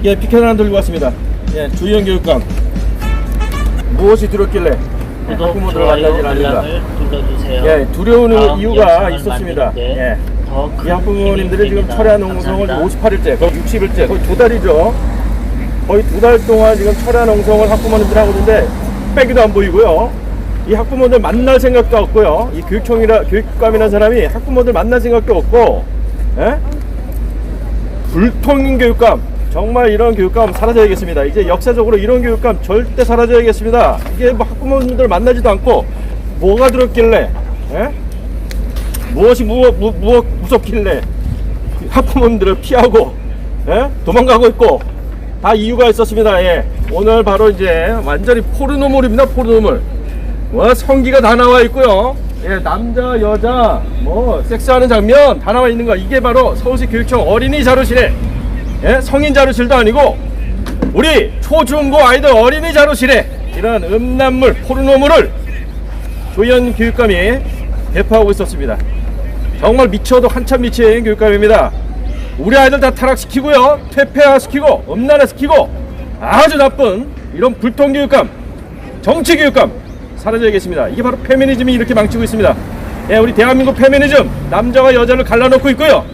예, 피켓 하나 들고 왔습니다. 예, 주의원 교육감. 무엇이 들었길래 학부모들을 만나지 않는가? 예, 두려운 이유가 있었습니다. 예, 이 학부모님들이 지금 철야 농성을 58일째, 거의 60일째, 거의 2달이죠. 거의 2달 동안 지금 철야 농성을 학부모님들이 하고 있는데 빼기도 안 보이고요. 이 학부모들 만날 생각도 없고요. 이 교육감이라는 사람이 학부모들 만날 생각도 없고, 예? 불통인 교육감. 정말 이런 교육감 사라져야겠습니다. 이제 역사적으로 이런 교육감 절대 사라져야겠습니다. 이게 뭐 학부모님들 만나지도 않고 뭐가 들었길래, 예? 무엇이 무섭길래 학부모님들을 피하고, 예? 도망가고 있고 다 이유가 있었습니다. 예. 오늘 바로 이제 완전히 포르노물입니다. 포르노물. 뭐 성기가 다 나와 있고요. 예, 남자 여자 뭐 섹스하는 장면 다 나와 있는 거. 이게 바로 서울시 교육청 어린이 자료실에, 예? 성인 자료실도 아니고 우리 초중고 아이들 어린이 자료실에 이런 음란물 포르노물을 조현 교육감이 배포하고 있었습니다. 정말 미쳐도 한참 미친 교육감입니다. 우리 아이들 다 타락시키고요, 퇴폐화시키고 음란화시키고 아주 나쁜 이런 불통 교육감, 정치 교육감 사라져야겠습니다. 이게 바로 페미니즘이 이렇게 망치고 있습니다. 예, 우리 대한민국 페미니즘 남자와 여자를 갈라놓고 있고요.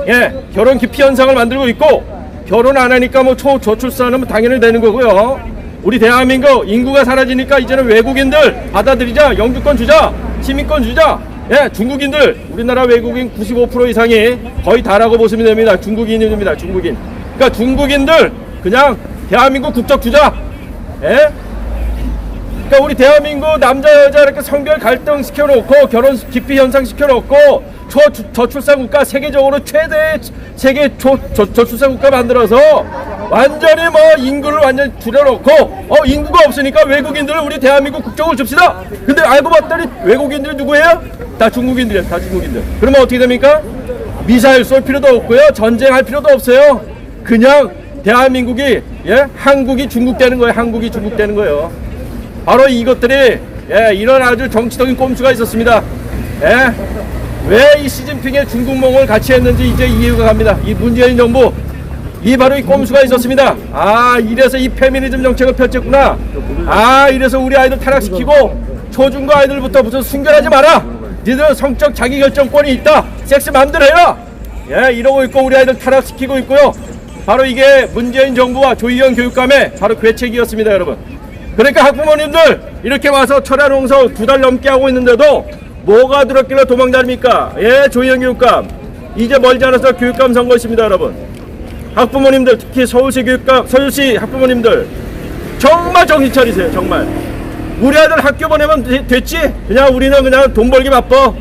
예, 결혼 기피 현상을 만들고 있고, 결혼 안 하니까 뭐 초저출산은 당연히 되는 거고요. 우리 대한민국 인구가 사라지니까 이제는 외국인들 받아들이자, 영주권 주자, 시민권 주자. 예, 중국인들, 우리나라 외국인 95% 이상이 거의 다라고 보시면 됩니다. 중국인입니다. 중국인. 그러니까 중국인들 그냥 대한민국 국적 주자. 예? 그러니까 우리 대한민국 남자 여자 이렇게 성별 갈등 시켜놓고 결혼 기피 현상 시켜놓고 저출산 국가, 세계적으로 최대 세계 저출산 국가 만들어서 완전히 뭐 인구를 완전히 줄여놓고 인구가 없으니까 외국인들을 우리 대한민국 국적을 줍시다. 근데 알고 봤더니 외국인들이 누구예요? 다 중국인들이에요. 다 중국인들. 그러면 어떻게 됩니까? 미사일 쏠 필요도 없고요, 전쟁할 필요도 없어요. 그냥 대한민국이, 예, 한국이 중국되는 거예요. 한국이 중국되는 거예요. 바로 이것들이, 예, 이런 아주 정치적인 꼼수가 있었습니다. 예, 왜 이 시진핑의 중국몽을 같이 했는지 이제 이해가 갑니다. 이 문재인 정부, 이 바로 이 꼼수가 있었습니다. 아, 이래서 이 페미니즘 정책을 펼쳤구나. 아, 이래서 우리 아이들 타락시키고 초중고 아이들부터 무슨 순결하지 마라. 니들은 성적 자기결정권이 있다. 섹스 마음대로 해라. 예, 이러고 있고 우리 아이들 타락시키고 있고요. 바로 이게 문재인 정부와 조희연 교육감의 바로 괴책이었습니다, 여러분. 그러니까 학부모님들 이렇게 와서 철야 농성 2달 넘게 하고 있는데도 뭐가 들었길래 도망다닙니까? 예, 조희연 교육감. 이제 멀지 않아서 교육감 선거 있습니다, 여러분. 학부모님들, 특히 서울시 학부모님들 정말 정신 차리세요. 정말 우리 아들 학교 보내면 됐지? 그냥 우리는 그냥 돈 벌기 바빠.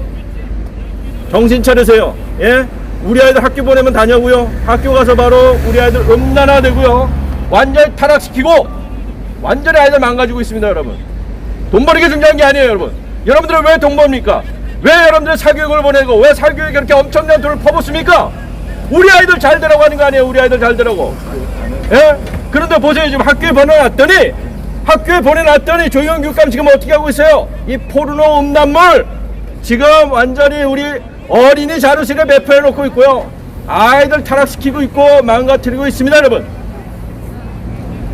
정신 차리세요. 예, 우리 아이들 학교 보내면 다녀고요, 학교 가서 바로 우리 아이들 음란화 되고요, 완전히 타락시키고 완전히 아이들 망가지고 있습니다, 여러분. 돈 벌이가 중요한 게 아니에요, 여러분. 여러분들은 왜 돈 법니까? 왜 여러분들 사교육을 보내고 왜 사교육에 그렇게 엄청난 돈을 퍼붓습니까? 우리 아이들 잘 되라고 하는 거 아니에요? 우리 아이들 잘 되라고. 예? 그런데 보세요. 지금 학교에 보내놨더니 조희연 교육감 지금 어떻게 하고 있어요? 이 포르노 음란물 지금 완전히 우리 어린이 자료실에 배포해 놓고 있고요, 아이들 타락시키고 있고 망가뜨리고 있습니다, 여러분.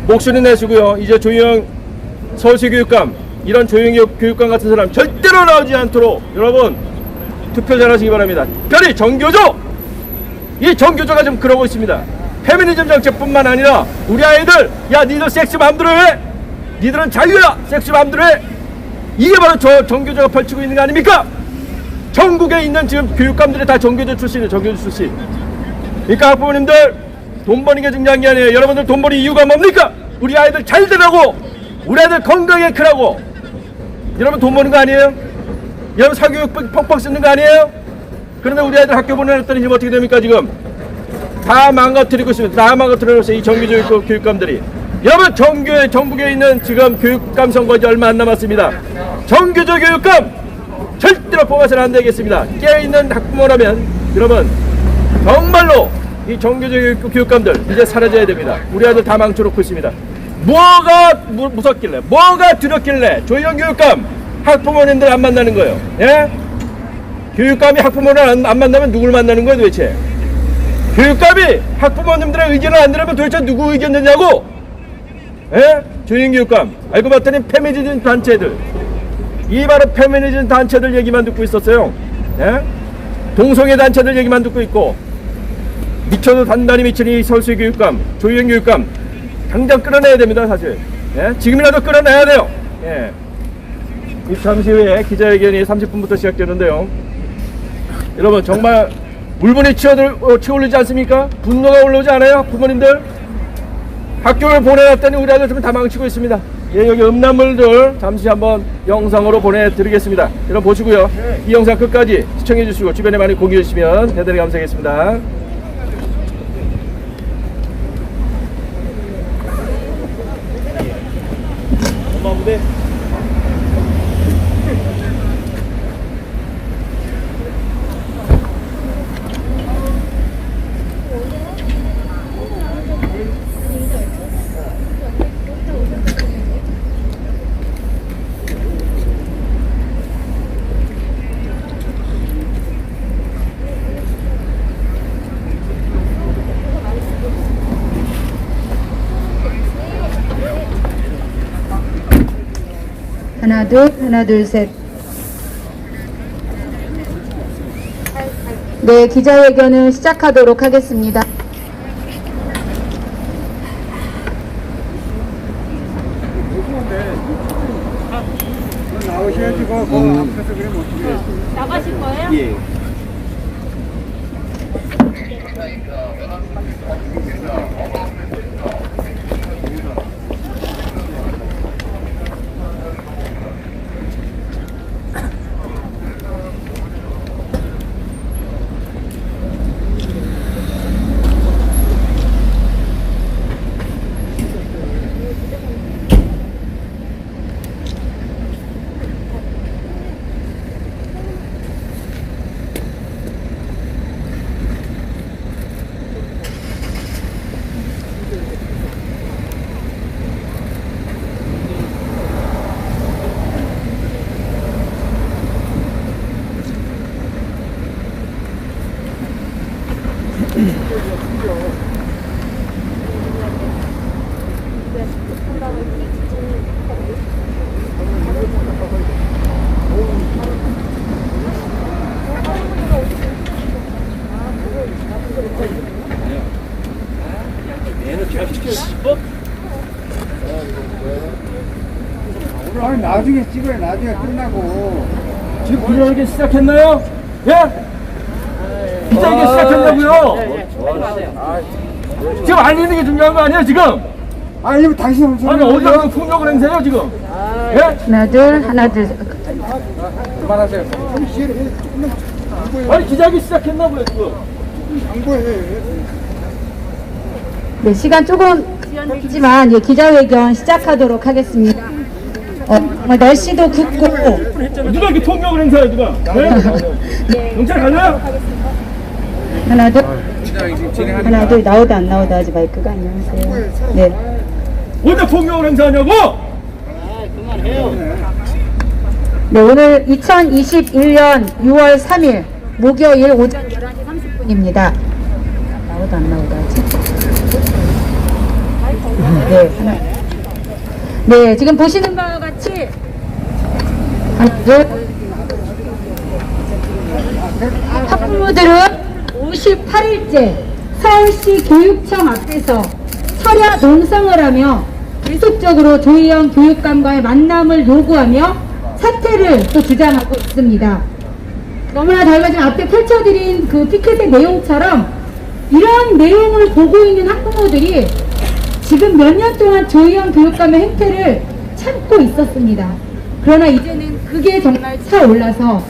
목소리 내시고요. 이제 조희연 서울시 교육감, 이런 조희연 교육감 같은 사람 절대로 나오지 않도록 여러분 투표 잘하시기 바랍니다. 특별히 정교조, 이 정교조가 지금 그러고 있습니다. 페미니즘 정책뿐만 아니라 우리 아이들, 야, 니들 섹스 마음대로 해, 니들은 자유야, 섹스 마음대로 해. 이게 바로 저 정교조가 펼치고 있는 거 아닙니까? 전국에 있는 지금 교육감들이 다 정교조 출신이에요. 정교조 출신. 그러니까 학부모님들 돈 버는 게 중요한 게 아니에요. 여러분들 돈 버는 이유가 뭡니까? 우리 아이들 잘 되라고, 우리 아이들 건강하게 크라고. 여러분 돈 버는 거 아니에요? 여러분 사교육 펑펑 쓰는 거 아니에요? 그런데 우리 아이들 학교 보내놨더니 지금 어떻게 됩니까? 지금 다 망가뜨리고 있습니다. 다 망가뜨리고 있어요, 이 정규조 교육감들이. 여러분 전국에 있는 지금 교육감 선거 이제 얼마 안 남았습니다. 정규조 교육감 절대로 뽑아서는 안 되겠습니다. 깨어있는 학부모라면 여러분 정말로 이 정규조 교육감들 이제 사라져야 됩니다. 우리 아들 다 망쳐놓고 있습니다. 뭐가 무섭길래, 뭐가 두렵길래 조희연 교육감 학부모님들 안 만나는 거예요? 예? 교육감이 학부모를 안 만나면 누굴 만나는 거예요 도대체? 교육감이 학부모님들의 의견을 안 들으면 도대체 누구 의견 듣냐고? 예? 조인교육감 알고 봤더니 페미니즘 단체들, 이 바로 페미니즘 단체들 얘기만 듣고 있었어요. 예? 동성애 단체들 얘기만 듣고 있고, 미쳐도 단단히 미친 이 서울시 교육감, 조희연 교육감 당장 끌어내야 됩니다. 사실 예? 지금이라도 끌어내야 돼요. 예. 잠시 후에 기자회견이 30분부터 시작되는데요. 여러분 정말 물분이 치어올리지 않습니까? 분노가 올라오지 않아요? 부모님들 학교를 보내놨더니 우리 아들 좀 다 망치고 있습니다. 예, 여기 음란물들 잠시 한번 영상으로 보내드리겠습니다. 여러분 보시고요. 이 영상 끝까지 시청해 주시고 주변에 많이 공유해 주시면 대단히 감사하겠습니다. 엄마 무대. 하나, 둘, 셋. 네, 기자회견을 시작하도록 하겠습니다. 나오셔야지, 그 앞에서 그러면 어떻게. 나가실 거예요? 예. 아니 나중에 찍어요. 나중에 끝나고. 지금 기자회견 시작했나요? 예? 기자회견 시작했냐고요? 지금 알리는 게 중요한 거 아니에요 지금? 아니 당신 엄청. 아니 어디서 폭력을 행사해요 지금? 예? 하나, 둘, 셋. 그만하세요. 아니 기자회견 시작했나고요 지금? 양보해. 네, 시간 조금 지연됐지만 예, 기자회견 시작하도록 하겠습니다. 정말 날씨도 굽고 누가 이렇게 폭력을 행사해 누가? 네? 경찰 가나요? 하나, 둘, 나오다 안 나오다 하지 마이크가. 안녕하세요. 네. 어디다 폭력을 행사하냐고? 네, 오늘 2021년 6월 3일 목요일 오전 11시 30분입니다. 나오다 안 나오다 하지? 네, 하나. 네, 지금 보시는 바와 같이 학부모들은 58일째 서울시 교육청 앞에서 철야 농성을 하며 계속적으로 조희연 교육감과의 만남을 요구하며 사퇴를 또 주장하고 있습니다. 너무나 저희가 지금 앞에 펼쳐드린 그 피켓의 내용처럼 이런 내용을 보고 있는 학부모들이 지금 몇 년 동안 조희연 교육감의 행태를 참고 있었습니다. 그러나 이제는 그게 정말 차올라서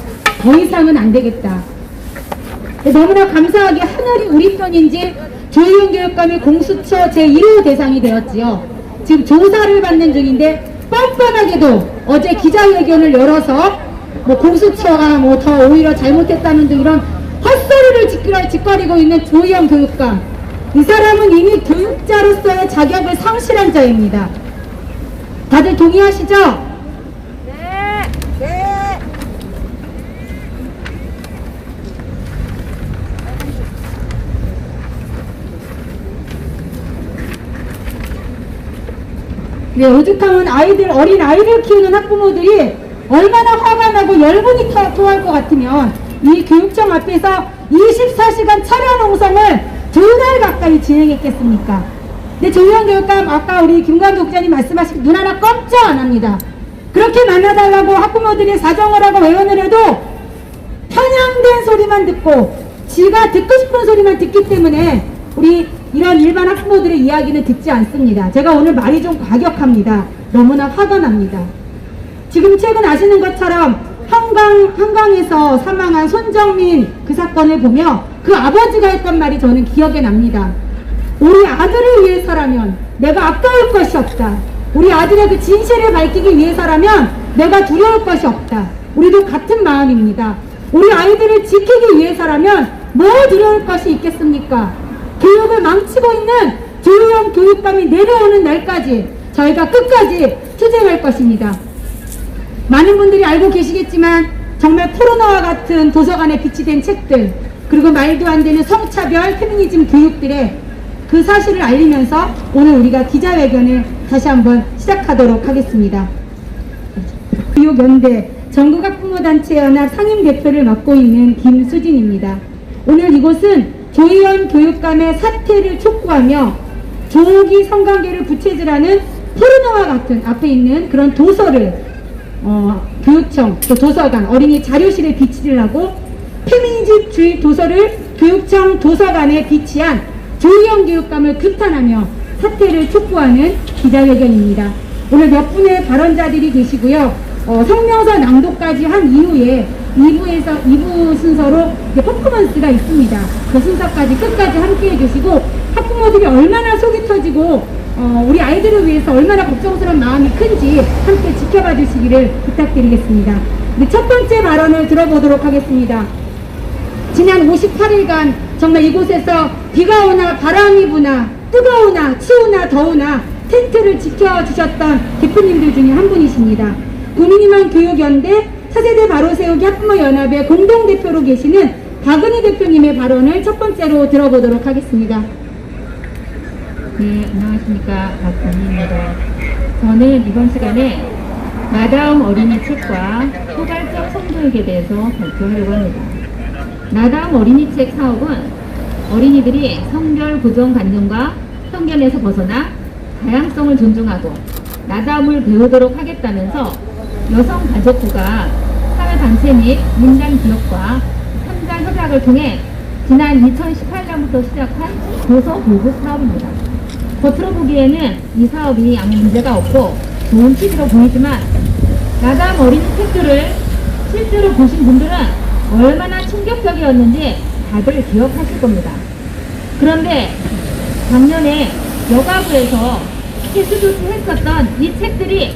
더 이상은 안 되겠다. 너무나 감사하게 하늘이 우리 편인지 조희연 교육감이 공수처 제1호 대상이 되었지요. 지금 조사를 받는 중인데 뻔뻔하게도 어제 기자회견을 열어서 뭐 공수처가 뭐 더 오히려 잘못했다는 등 이런 헛소리를 짓거리고 있는 조희연 교육감. 이 사람은 이미 교육자로서의 자격을 상실한 자입니다. 다들 동의하시죠? 네. 네. 네, 오죽하면 어린 아이들 키우는 학부모들이 얼마나 화가 나고 열분이 토할 것 같으면 이 교육청 앞에서 24시간 차려 농성을 2달 가까이 진행했겠습니까? 근데 조희영 교육감, 아까 우리 김광도 국장님 말씀하신 눈 하나 깜짝 안 합니다. 그렇게 만나달라고 학부모들이 사정을 하고 외원을 해도 편향된 소리만 듣고 지가 듣고 싶은 소리만 듣기 때문에 우리 이런 일반 학부모들의 이야기는 듣지 않습니다. 제가 오늘 말이 좀 과격합니다. 너무나 화가 납니다. 지금 최근 아시는 것처럼 한강에서 사망한 손정민 그 사건을 보며 그 아버지가 했던 말이 저는 기억에 납니다. 우리 아들을 위해서라면 내가 아까울 것이 없다. 우리 아들의 그 진실을 밝히기 위해서라면 내가 두려울 것이 없다. 우리도 같은 마음입니다. 우리 아이들을 지키기 위해서라면 뭐 두려울 것이 있겠습니까? 교육을 망치고 있는 조희영 교육감이 내려오는 날까지 저희가 끝까지 투쟁할 것입니다. 많은 분들이 알고 계시겠지만 정말 코로나와 같은 도서관에 비치된 책들, 그리고 말도 안 되는 성차별, 페미니즘 교육들의 그 사실을 알리면서 오늘 우리가 기자회견을 다시 한번 시작하도록 하겠습니다. 교육연대 전국학부모단체연합 상임대표를 맡고 있는 김수진입니다. 오늘 이곳은 조희연 교육감의 사퇴를 촉구하며 조기 성관계를 부채질하는 포르노와 같은 앞에 있는 그런 도서를 교육청, 또 도서관, 어린이 자료실에 비치를 하고 페미니즘주의 도서를 교육청 도서관에 비치한 조희영 교육감을 규탄하며 사퇴를 촉구하는 기자회견입니다. 오늘 몇 분의 발언자들이 계시고요. 성명서 낭독까지 한 이후에 2부 순서로 퍼포먼스가 있습니다. 그 순서까지 끝까지 함께 해주시고 학부모들이 얼마나 속이 터지고 우리 아이들을 위해서 얼마나 걱정스러운 마음이 큰지 함께 지켜봐 주시기를 부탁드리겠습니다. 첫 번째 발언을 들어보도록 하겠습니다. 지난 58일간 정말 이곳에서 비가 오나 바람이 부나 뜨거우나 추우나 더우나 텐트를 지켜주셨던 대표님들 중에 한 분이십니다. 국민희망 교육연대 차세대 바로세우기 학부모연합의 공동대표로 계시는 박은희 대표님의 발언을 첫 번째로 들어보도록 하겠습니다. 네, 안녕하십니까. 박은희입니다. 저는 이번 시간에 나다움 어린이 책과 포괄적 성교육에 대해서 발표하려고 합니다. 나다움 어린이 책 사업은 어린이들이 성별 고정관념과 편견에서 벗어나 다양성을 존중하고 나다움을 배우도록 하겠다면서 여성가족부가 사회단체 및 민간기업과 3자 협약을 통해 지난 2018년부터 시작한 도서 보급 사업입니다. 겉으로 보기에는 이 사업이 아무 문제가 없고 좋은 취지로 보이지만 나다움 어린이 책들을 실제로 보신 분들은 얼마나 충격적이었는지 다들 기억하실 겁니다. 그런데 작년에 여가부에서 필수 조치했었던 이 책들이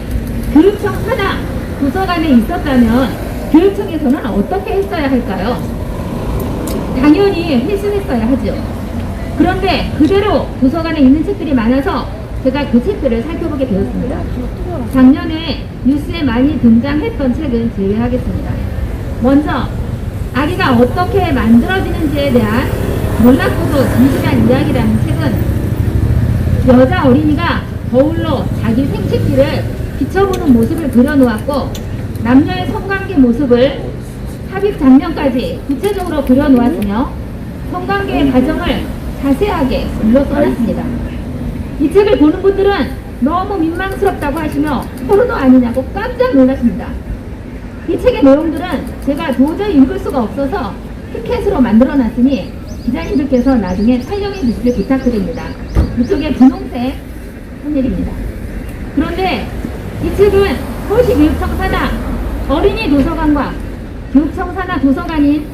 교육청 산하 도서관에 있었다면 교육청에서는 어떻게 했어야 할까요? 당연히 회수했어야 하죠. 그런데 그대로 도서관에 있는 책들이 많아서 제가 그 책들을 살펴보게 되었습니다. 작년에 뉴스에 많이 등장했던 책은 제외하겠습니다. 먼저 아기가 어떻게 만들어지는지에 대한 놀랍고도 진실한 이야기라는 책은 여자 어린이가 거울로 자기 생식기를 비춰보는 모습을 그려놓았고 남녀의 성관계 모습을 삽입 장면까지 구체적으로 그려놓았으며 성관계의 과정을 자세하게 글로 써놨습니다. 이 책을 보는 분들은 너무 민망스럽다고 하시며 포르노 아니냐고 깜짝 놀라십니다. 이 책의 내용들은 제가 도저히 읽을 수가 없어서 티켓으로 만들어놨으니 기자님들께서 나중에 촬영해 주시길 부탁드립니다. 이쪽에 분홍색 선일입니다. 그런데 이 책은 서울시 교육청 산하 어린이 도서관과 교육청 산하 도서관인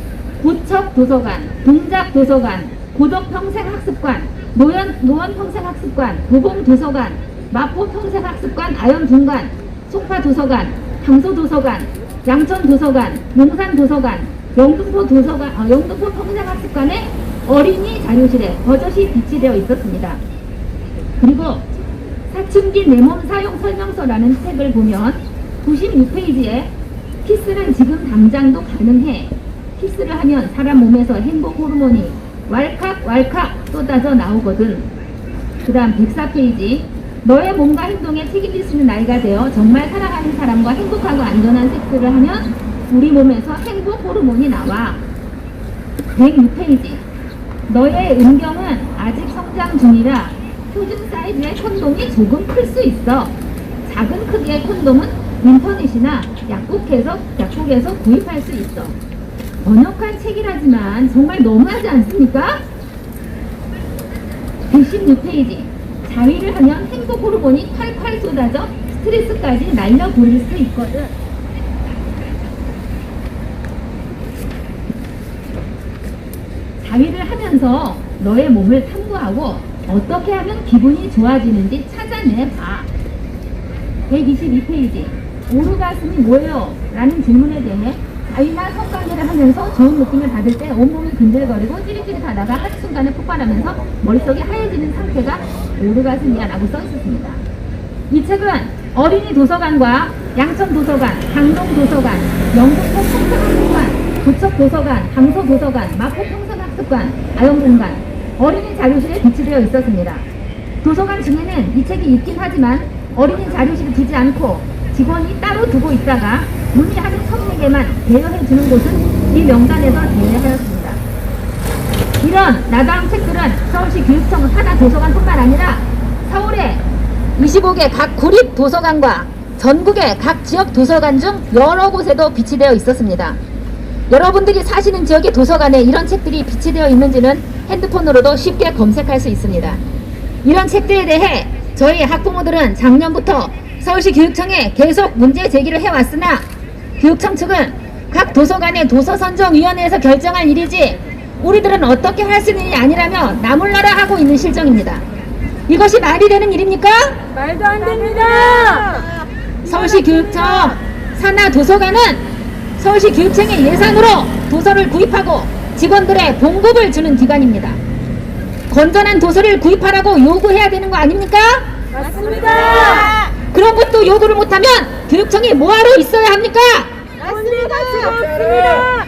고척 도서관, 동작 도서관, 고덕 평생학습관, 노원 평생학습관, 도봉 도서관, 마포 평생학습관, 아연 분관, 송파 도서관, 강서 도서관, 양천 도서관, 용산 도서관, 영등포 도서관, 영등포 평생학습관의 어린이 자료실에 버젓이 비치되어 있었습니다. 그리고 사춘기 내 몸 사용 설명서라는 책을 보면 96페이지에 키스는 지금 당장도 가능해. 키스를 하면 사람 몸에서 행복 호르몬이 왈칵 왈칵 쏟아져 나오거든. 그 다음 104페이지 너의 몸과 행동에 책임질 수 있는 나이가 되어 정말 사랑하는 사람과 행복하고 안전한 섹스를 하면 우리 몸에서 행복 호르몬이 나와. 106페이지. 너의 음경은 아직 성장 중이라 표준 사이즈의 콘돔이 조금 클 수 있어. 작은 크기의 콘돔은 인터넷이나 약국에서 구입할 수 있어. 번역한 책이라지만 정말 너무하지 않습니까? 116페이지. 자위를 하면 행복 호르몬이 콸콸 쏟아져 스트레스까지 날려버릴 수 있거든. 자위를 하면서 너의 몸을 탐구하고 어떻게 하면 기분이 좋아지는지 찾아내봐. 122페이지. 오르가슴이 뭐예요? 라는 질문에 대해 자위나 성관계를 하면서 좋은 느낌을 받을 때 온몸이 근질거리고 찌릿찌릿하다가 한순간에 폭발하면서 머릿속이 하얘지는 상태가 오르가슴이야 라고 써 있었습니다. 이 책은 어린이 도서관과 양천 도서관, 강동 도서관, 영등포 평생학습관, 부척 도서관, 강서 도서관, 마포 평생학습관, 아영공간, 어린이 자료실에 비치되어 있었습니다. 도서관 중에는 이 책이 있긴 하지만 어린이 자료실을 두지 않고 직원이 따로 두고 있다가 문의하는 성에게만 대여해 주는 곳은 이 명단에서 제외하였습니다. 이런 나다운 책들은 서울시 교육청 산하 도서관뿐만 아니라 서울의 25개 각 구립 도서관과 전국의 각 지역 도서관 중 여러 곳에도 비치되어 있었습니다. 여러분들이 사시는 지역의 도서관에 이런 책들이 비치되어 있는지는 핸드폰으로도 쉽게 검색할 수 있습니다. 이런 책들에 대해 저희 학부모들은 작년부터 서울시 교육청에 계속 문제 제기를 해왔으나 교육청 측은 각 도서관의 도서선정위원회에서 결정할 일이지 우리들은 어떻게 할 수 있는 일이 아니라며 나몰라라 하고 있는 실정입니다. 이것이 말이 되는 일입니까? 말도 안 됩니다. 서울시 교육청 산하 도서관은 서울시 교육청의 예산으로 도서를 구입하고 직원들의 봉급을 주는 기관입니다. 건전한 도서를 구입하라고 요구해야 되는 거 아닙니까? 맞습니다. 그런 것도 요구를 못하면 교육청이 뭐하러 있어야 합니까? 맞습니다.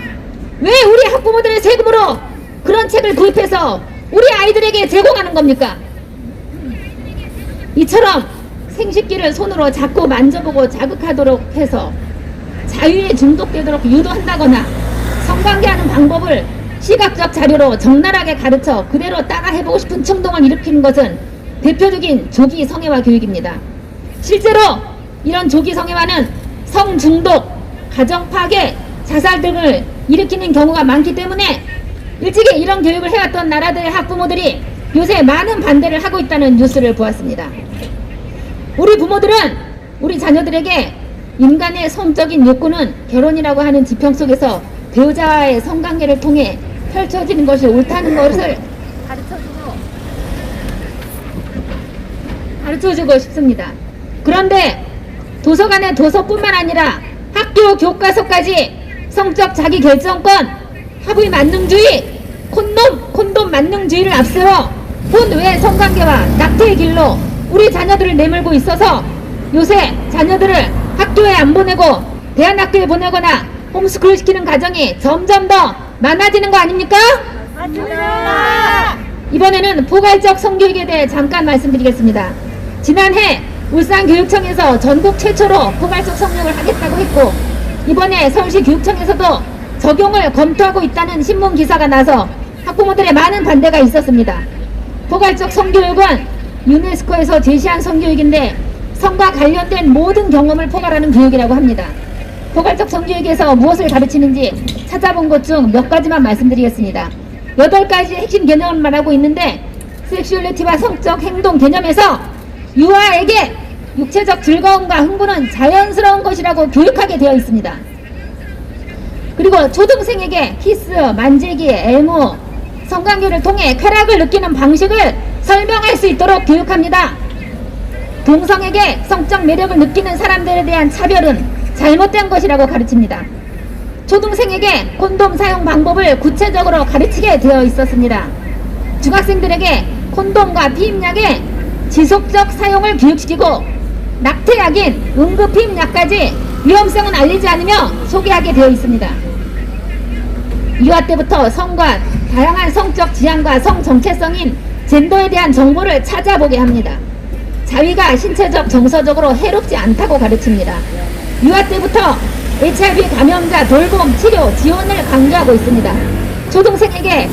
왜 우리 학부모들의 세금으로 그런 책을 구입해서 우리 아이들에게 제공하는 겁니까? 이처럼 생식기를 손으로 잡고 만져보고 자극하도록 해서 자유에 중독되도록 유도한다거나 성관계하는 방법을 시각적 자료로 적나라하게 가르쳐 그대로 따라 해보고 싶은 충동을 일으키는 것은 대표적인 조기 성애화 교육입니다. 실제로 이런 조기 성애화는 성중독, 가정 파괴, 자살 등을 일으키는 경우가 많기 때문에 일찍이 이런 교육을 해왔던 나라들의 학부모들이 요새 많은 반대를 하고 있다는 뉴스를 보았습니다. 우리 부모들은 우리 자녀들에게 인간의 성적인 욕구는 결혼이라고 하는 지평 속에서 배우자와의 성관계를 통해 펼쳐지는 것이 옳다는 것을 가르쳐주고 싶습니다. 그런데 도서관의 도서뿐만 아니라 학교 교과서까지 성적 자기결정권, 합의 만능주의, 콘돔 만능주의를 앞세워 혼외 성관계와 낙태의 길로 우리 자녀들을 내몰고 있어서 요새 자녀들을 학교에 안 보내고 대안학교에 보내거나 홈스쿨 시키는 가정이 점점 더 많아지는 거 아닙니까? 맞습니다. 이번에는 포괄적 성교육에 대해 잠깐 말씀드리겠습니다. 지난해 울산교육청에서 전국 최초로 포괄적 성교육을 하겠다고 했고 이번에 서울시 교육청에서도 적용을 검토하고 있다는 신문 기사가 나서 학부모들의 많은 반대가 있었습니다. 포괄적 성교육은 유네스코에서 제시한 성교육인데 성과 관련된 모든 경험을 포괄하는 교육이라고 합니다. 포괄적 성교육에서 무엇을 가르치는지 찾아본 것 중 몇 가지만 말씀드리겠습니다. 8가지 핵심 개념을 말하고 있는데 섹슈얼리티와 성적 행동 개념에서 유아에게 육체적 즐거움과 흥분은 자연스러운 것이라고 교육하게 되어 있습니다. 그리고 초등생에게 키스, 만지기, 애무, 성관계를 통해 쾌락을 느끼는 방식을 설명할 수 있도록 교육합니다. 동성에게 성적 매력을 느끼는 사람들에 대한 차별은 잘못된 것이라고 가르칩니다. 초등생에게 콘돔 사용 방법을 구체적으로 가르치게 되어 있었습니다. 중학생들에게 콘돔과 피임약의 지속적 사용을 교육시키고 낙태약인 응급피임약까지 위험성은 알리지 않으며 소개하게 되어 있습니다. 유아 때부터 성과 다양한 성적 지향과 성 정체성인 젠더에 대한 정보를 찾아보게 합니다. 자위가 신체적, 정서적으로 해롭지 않다고 가르칩니다. 유아 때부터 HIV 감염자 돌봄, 치료, 지원을 강조하고 있습니다. 초등생에게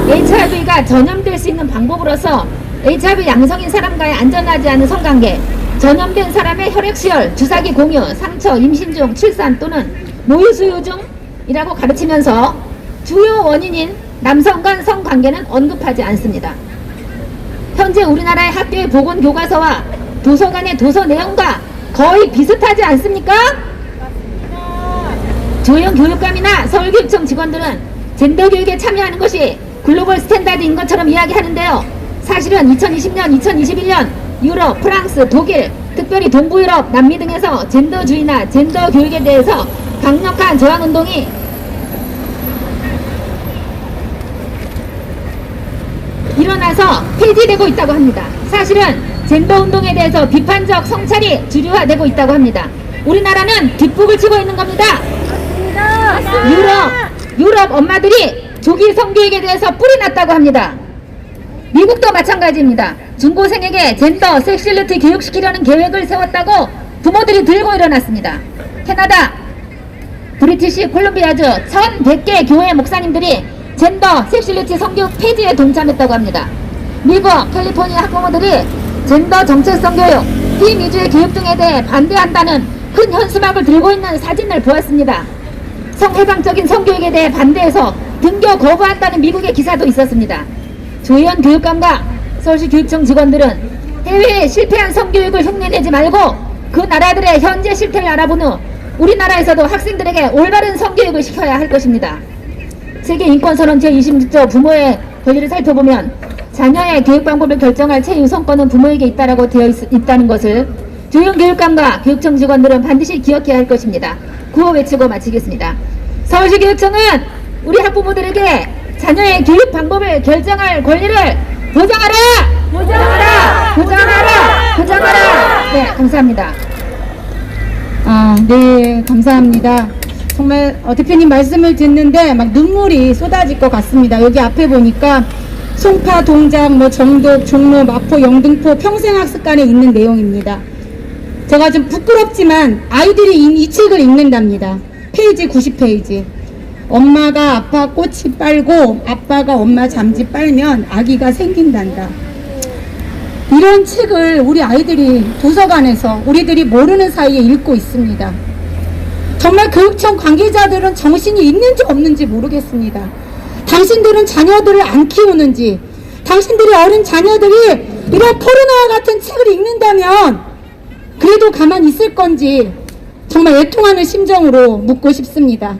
HIV가 전염될 수 있는 방법으로서 HIV 양성인 사람과의 안전하지 않은 성관계, 전염된 사람의 혈액시열, 주사기 공유, 상처, 임신 중, 출산 또는 모유 수유 중이라고 가르치면서 주요 원인인 남성 간 성관계는 언급하지 않습니다. 현재 우리나라의 학교의 보건교과서와 도서관의 도서 내용과 거의 비슷하지 않습니까? 조영 교육감이나 서울교육청 직원들은 젠더 교육에 참여하는 것이 글로벌 스탠다드인 것처럼 이야기하는데요. 사실은 2020년, 2021년 유럽, 프랑스, 독일, 특별히 동부유럽, 남미 등에서 젠더주의나 젠더 교육에 대해서 강력한 저항운동이 일어나서 폐지되고 있다고 합니다. 사실은 젠더 운동에 대해서 비판적 성찰이 주류화되고 있다고 합니다. 우리나라는 뒷북을 치고 있는 겁니다. 유럽 엄마들이 조기 성교육에 대해서 뿔이 났다고 합니다. 미국도 마찬가지입니다. 중고생에게 젠더, 섹슈얼리티 교육시키려는 계획을 세웠다고 부모들이 들고 일어났습니다. 캐나다, 브리티시 콜ум비아주 1100개 교회 목사님들이 젠더, 섹슈얼리티 성교육 폐지에 동참했다고 합니다. 미국, 캘리포니아 학부모들이 젠더 정체성 교육, 비미주의 교육 등에 대해 반대한다는 큰 현수막을 들고 있는 사진을 보았습니다. 성해방적인 성교육에 대해 반대해서 등교 거부한다는 미국의 기사도 있었습니다. 조희연 교육감과 서울시 교육청 직원들은 해외에 실패한 성교육을 흉내내지 말고 그 나라들의 현재 실태를 알아본 후 우리나라에서도 학생들에게 올바른 성교육을 시켜야 할 것입니다. 세계인권선언 제26조 부모의 권리를 살펴보면 자녀의 교육 방법을 결정할 최우선권은 부모에게 있다고 되어 있다는 것을 조희연 교육감과 교육청 직원들은 반드시 기억해야 할 것입니다. 구호 외치고 마치겠습니다. 서울시 교육청은 우리 학부모들에게 자녀의 교육 방법을 결정할 권리를 보장하라! 보장하라! 보장하라! 보장하라! 네, 감사합니다. 네, 감사합니다. 정말 대표님 말씀을 듣는데 막 눈물이 쏟아질 것 같습니다. 여기 앞에 보니까 송파, 동작, 정독, 종로, 마포, 영등포 평생학습관에 있는 내용입니다. 제가 좀 부끄럽지만 아이들이 이 책을 읽는답니다. 페이지 90페이지. 엄마가 아빠 꼬치 빨고 아빠가 엄마 잠지 빨면 아기가 생긴단다. 이런 책을 우리 아이들이 도서관에서 우리들이 모르는 사이에 읽고 있습니다. 정말 교육청 관계자들은 정신이 있는지 없는지 모르겠습니다. 당신들은 자녀들을 안 키우는지, 당신들의 어린 자녀들이 이런 포르노와 같은 책을 읽는다면 그래도 가만히 있을 건지 정말 애통하는 심정으로 묻고 싶습니다.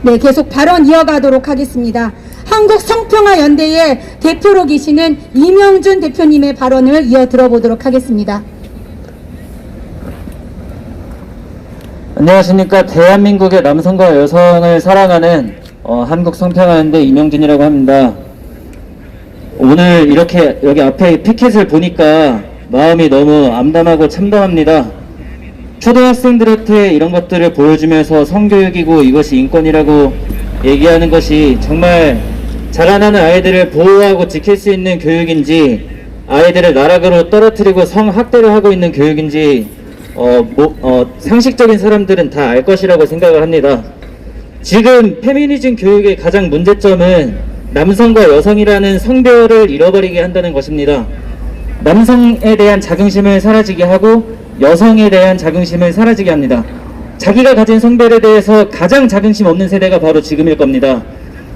네, 계속 발언 이어가도록 하겠습니다. 한국성평화연대의 대표로 계시는 이명준 대표님의 발언을 이어 들어보도록 하겠습니다. 안녕하십니까. 대한민국의 남성과 여성을 사랑하는 한국성평화연대 이명준이라고 합니다. 오늘 이렇게 여기 앞에 피켓을 보니까 마음이 너무 암담하고 참담합니다. 초등학생들한테 이런 것들을 보여주면서 성교육이고 이것이 인권이라고 얘기하는 것이 정말 자라나는 아이들을 보호하고 지킬 수 있는 교육인지, 아이들을 나락으로 떨어뜨리고 성학대를 하고 있는 교육인지 상식적인 사람들은 다 알 것이라고 생각을 합니다. 지금 페미니즘 교육의 가장 문제점은 남성과 여성이라는 성별을 잃어버리게 한다는 것입니다. 남성에 대한 자긍심을 사라지게 하고 여성에 대한 자긍심을 사라지게 합니다. 자기가 가진 성별에 대해서 가장 자긍심 없는 세대가 바로 지금일 겁니다.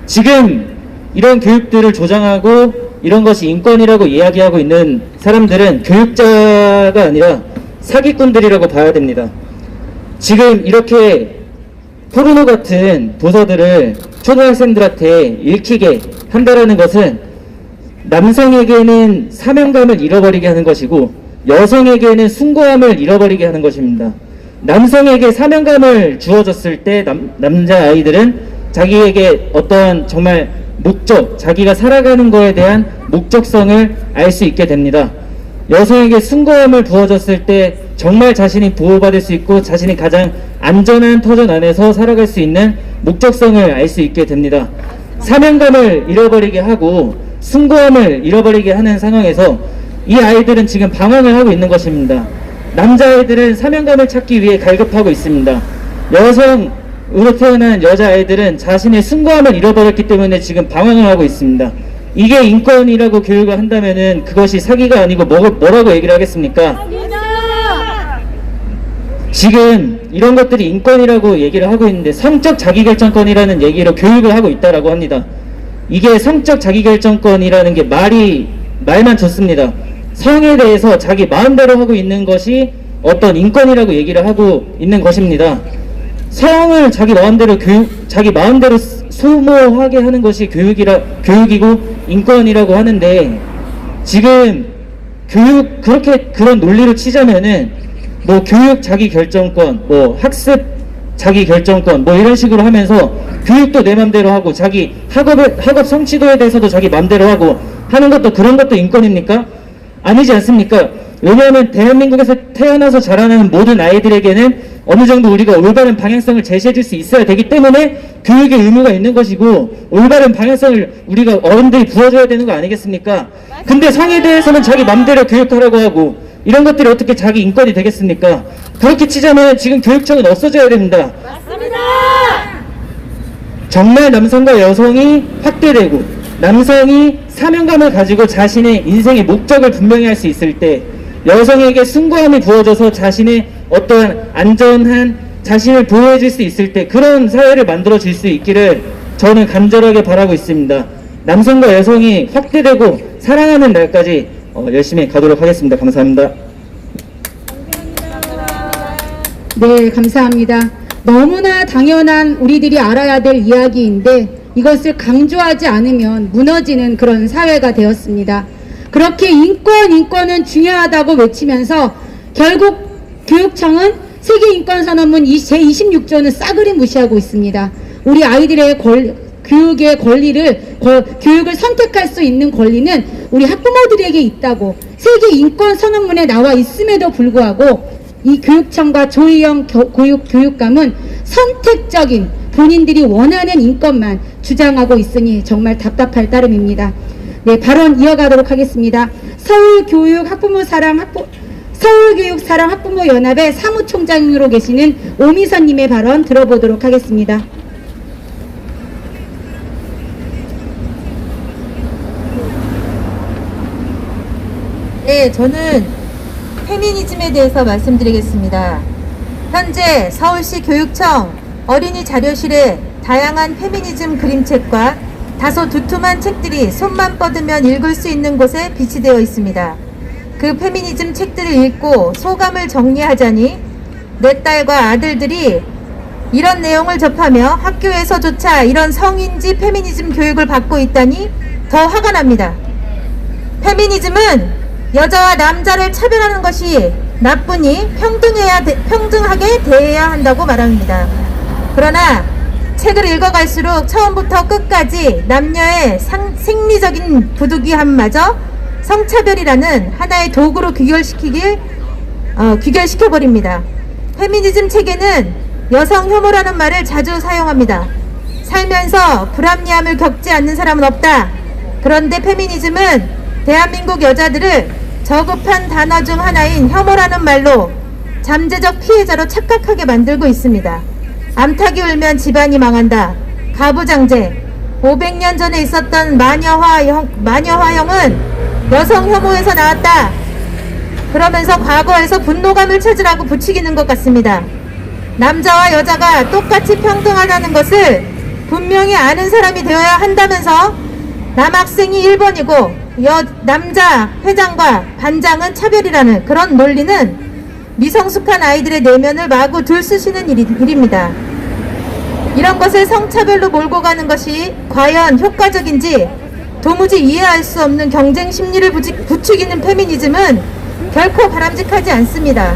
지금 이런 교육들을 조장하고 이런 것이 인권이라고 이야기하고 있는 사람들은 교육자가 아니라 사기꾼들이라고 봐야 됩니다. 지금 이렇게 포르노 같은 도서들을 초등학생들한테 읽히게 한다라는 것은 남성에게는 사명감을 잃어버리게 하는 것이고 여성에게는 숭고함을 잃어버리게 하는 것입니다. 남성에게 사명감을 주어졌을 때 남자아이들은 자기에게 어떤 정말 목적, 자기가 살아가는 거에 대한 목적성을 알 수 있게 됩니다. 여성에게 숭고함을 부어졌을 때 정말 자신이 보호받을 수 있고 자신이 가장 안전한 터전 안에서 살아갈 수 있는 목적성을 알 수 있게 됩니다. 사명감을 잃어버리게 하고 숭고함을 잃어버리게 하는 상황에서 이 아이들은 지금 방황을 하고 있는 것입니다. 남자아이들은 사명감을 찾기 위해 갈급하고 있습니다. 여성으로 태어난 여자아이들은 자신의 숭고함을 잃어버렸기 때문에 지금 방황을 하고 있습니다. 이게 인권이라고 교육을 한다면은 그것이 사기가 아니고 뭐라고 얘기를 하겠습니까? 지금 이런 것들이 인권이라고 얘기를 하고 있는데 성적 자기결정권이라는 얘기로 교육을 하고 있다라고 합니다. 이게 성적 자기결정권이라는 게 말만 좋습니다. 성에 대해서 자기 마음대로 하고 있는 것이 어떤 인권이라고 얘기를 하고 있는 것입니다. 성을 자기 마음대로 소모하게 하는 것이 교육이고 인권이라고 하는데, 지금 그런 논리로 치자면은 뭐 교육 자기결정권, 뭐 학습 자기결정권, 뭐 이런 식으로 하면서 교육도 내 맘대로 하고 자기 학업 성취도에 대해서도 자기 맘대로 하고 하는 것도, 그런 것도 인권입니까? 아니지 않습니까? 왜냐하면 대한민국에서 태어나서 자라나는 모든 아이들에게는 어느 정도 우리가 올바른 방향성을 제시해 줄 수 있어야 되기 때문에 교육의 의무가 있는 것이고, 올바른 방향성을 우리가 어른들이 부어줘야 되는 거 아니겠습니까? 근데 성에 대해서는 자기 맘대로 교육하라고 하고, 이런 것들이 어떻게 자기 인권이 되겠습니까? 그렇게 치자면 지금 교육청은 없어져야 됩니다. 맞습니다. 정말 남성과 여성이 확대되고 남성이 사명감을 가지고 자신의 인생의 목적을 분명히 할 수 있을 때, 여성에게 숭고함이 부어져서 자신의 어떠한 안전한 자신을 보호해 줄 수 있을 때, 그런 사회를 만들어 줄 수 있기를 저는 간절하게 바라고 있습니다. 남성과 여성이 확대되고 사랑하는 날까지 열심히 가도록 하겠습니다. 감사합니다. 네, 감사합니다. 너무나 당연한 우리들이 알아야 될 이야기인데 이것을 강조하지 않으면 무너지는 그런 사회가 되었습니다. 그렇게 인권은 중요하다고 외치면서 결국 교육청은 세계인권선언문 제26조는 싸그리 무시하고 있습니다. 우리 아이들의 교육의 권리를, 교육을 선택할 수 있는 권리는 우리 학부모들에게 있다고 세계인권선언문에 나와 있음에도 불구하고 이 교육청과 조희영 교육감은 선택적인 본인들이 원하는 인권만 주장하고 있으니 정말 답답할 따름입니다. 네, 발언 이어가도록 하겠습니다. 서울교육 사랑 학부모 연합의 사무총장으로 계시는 오미선님의 발언 들어보도록 하겠습니다. 네, 저는 페미니즘에 대해서 말씀드리겠습니다. 현재 서울시 교육청 어린이 자료실에 다양한 페미니즘 그림책과 다소 두툼한 책들이 손만 뻗으면 읽을 수 있는 곳에 비치되어 있습니다. 그 페미니즘 책들을 읽고 소감을 정리하자니 내 딸과 아들들이 이런 내용을 접하며 학교에서조차 이런 성인지 페미니즘 교육을 받고 있다니 더 화가 납니다. 페미니즘은 여자와 남자를 차별하는 것이 나쁘니 평등하게 대해야 한다고 말합니다. 그러나 책을 읽어갈수록 처음부터 끝까지 남녀의 생리적인 부득이함마저 성차별이라는 하나의 도구로 귀결시켜버립니다. 페미니즘 책에는 여성 혐오라는 말을 자주 사용합니다. 살면서 불합리함을 겪지 않는 사람은 없다. 그런데 페미니즘은 대한민국 여자들을 저급한 단어 중 하나인 혐오라는 말로 잠재적 피해자로 착각하게 만들고 있습니다. 암탉이 울면 집안이 망한다. 가부장제. 500년 전에 있었던 마녀화형은 여성 혐오에서 나왔다. 그러면서 과거에서 분노감을 찾으라고 부추기는 것 같습니다. 남자와 여자가 똑같이 평등하다는 것을 분명히 아는 사람이 되어야 한다면서 남학생이 1번이고 남자 회장과 반장은 차별이라는 그런 논리는 미성숙한 아이들의 내면을 마구 들쑤시는 일입니다. 이런 것을 성차별로 몰고 가는 것이 과연 효과적인지 도무지 이해할 수 없는 경쟁 심리를 부추기는 페미니즘은 결코 바람직하지 않습니다.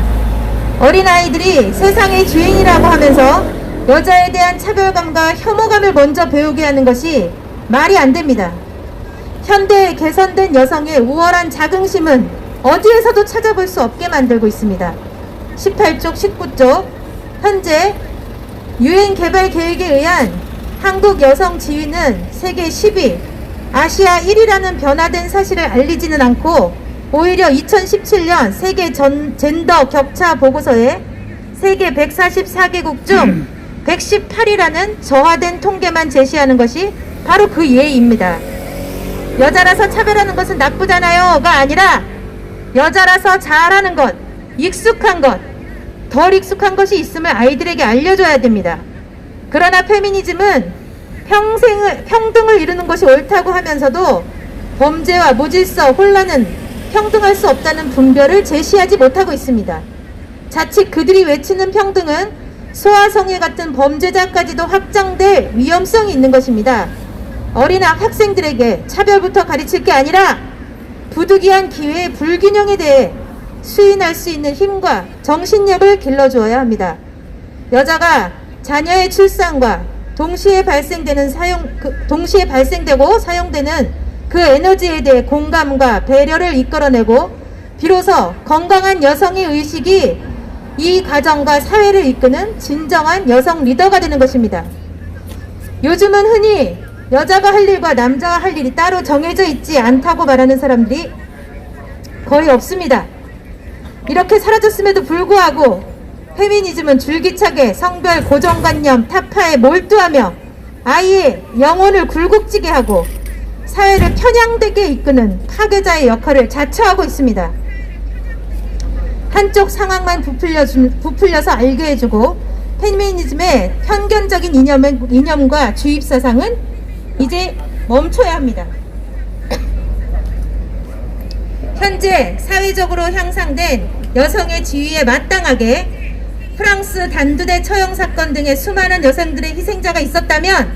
어린아이들이 세상의 주인이라고 하면서 여자에 대한 차별감과 혐오감을 먼저 배우게 하는 것이 말이 안 됩니다. 현대의 개선된 여성의 우월한 자긍심은 어디에서도 찾아볼 수 없게 만들고 있습니다. 18쪽, 19쪽 현재 유엔 개발 계획에 의한 한국 여성 지위는 세계 10위, 아시아 1위라는 변화된 사실을 알리지는 않고 오히려 2017년 세계 젠더 격차 보고서에 세계 144개국 중 118이라는 저하된 통계만 제시하는 것이 바로 그 예입니다. 여자라서 차별하는 것은 나쁘잖아요가 아니라 여자라서 잘하는 것, 익숙한 것, 덜 익숙한 것이 있음을 아이들에게 알려줘야 됩니다. 그러나 페미니즘은 평등을 이루는 것이 옳다고 하면서도 범죄와 무질서, 혼란은 평등할 수 없다는 분별을 제시하지 못하고 있습니다. 자칫 그들이 외치는 평등은 소아성애 같은 범죄자까지도 확장될 위험성이 있는 것입니다. 어린 학생들에게 차별부터 가르칠 게 아니라 부득이한 기회의 불균형에 대해 수인할 수 있는 힘과 정신력을 길러주어야 합니다. 여자가 자녀의 출산과 동시에 발생되고 사용되는 그 에너지에 대해 공감과 배려를 이끌어내고 비로소 건강한 여성의 의식이 이 가정과 사회를 이끄는 진정한 여성 리더가 되는 것입니다. 요즘은 흔히 여자가 할 일과 남자가 할 일이 따로 정해져 있지 않다고 말하는 사람들이 거의 없습니다. 이렇게 사라졌음에도 불구하고 페미니즘은 줄기차게 성별 고정관념 타파에 몰두하며 아이의 영혼을 굴곡지게 하고 사회를 편향되게 이끄는 파괴자의 역할을 자처하고 있습니다. 한쪽 상황만 부풀려서 알게 해주고 페미니즘의 편견적인 이념과 주입사상은 이제 멈춰야 합니다. 현재 사회적으로 향상된 여성의 지위에 마땅하게 프랑스 단두대 처형 사건 등의 수많은 여성들의 희생자가 있었다면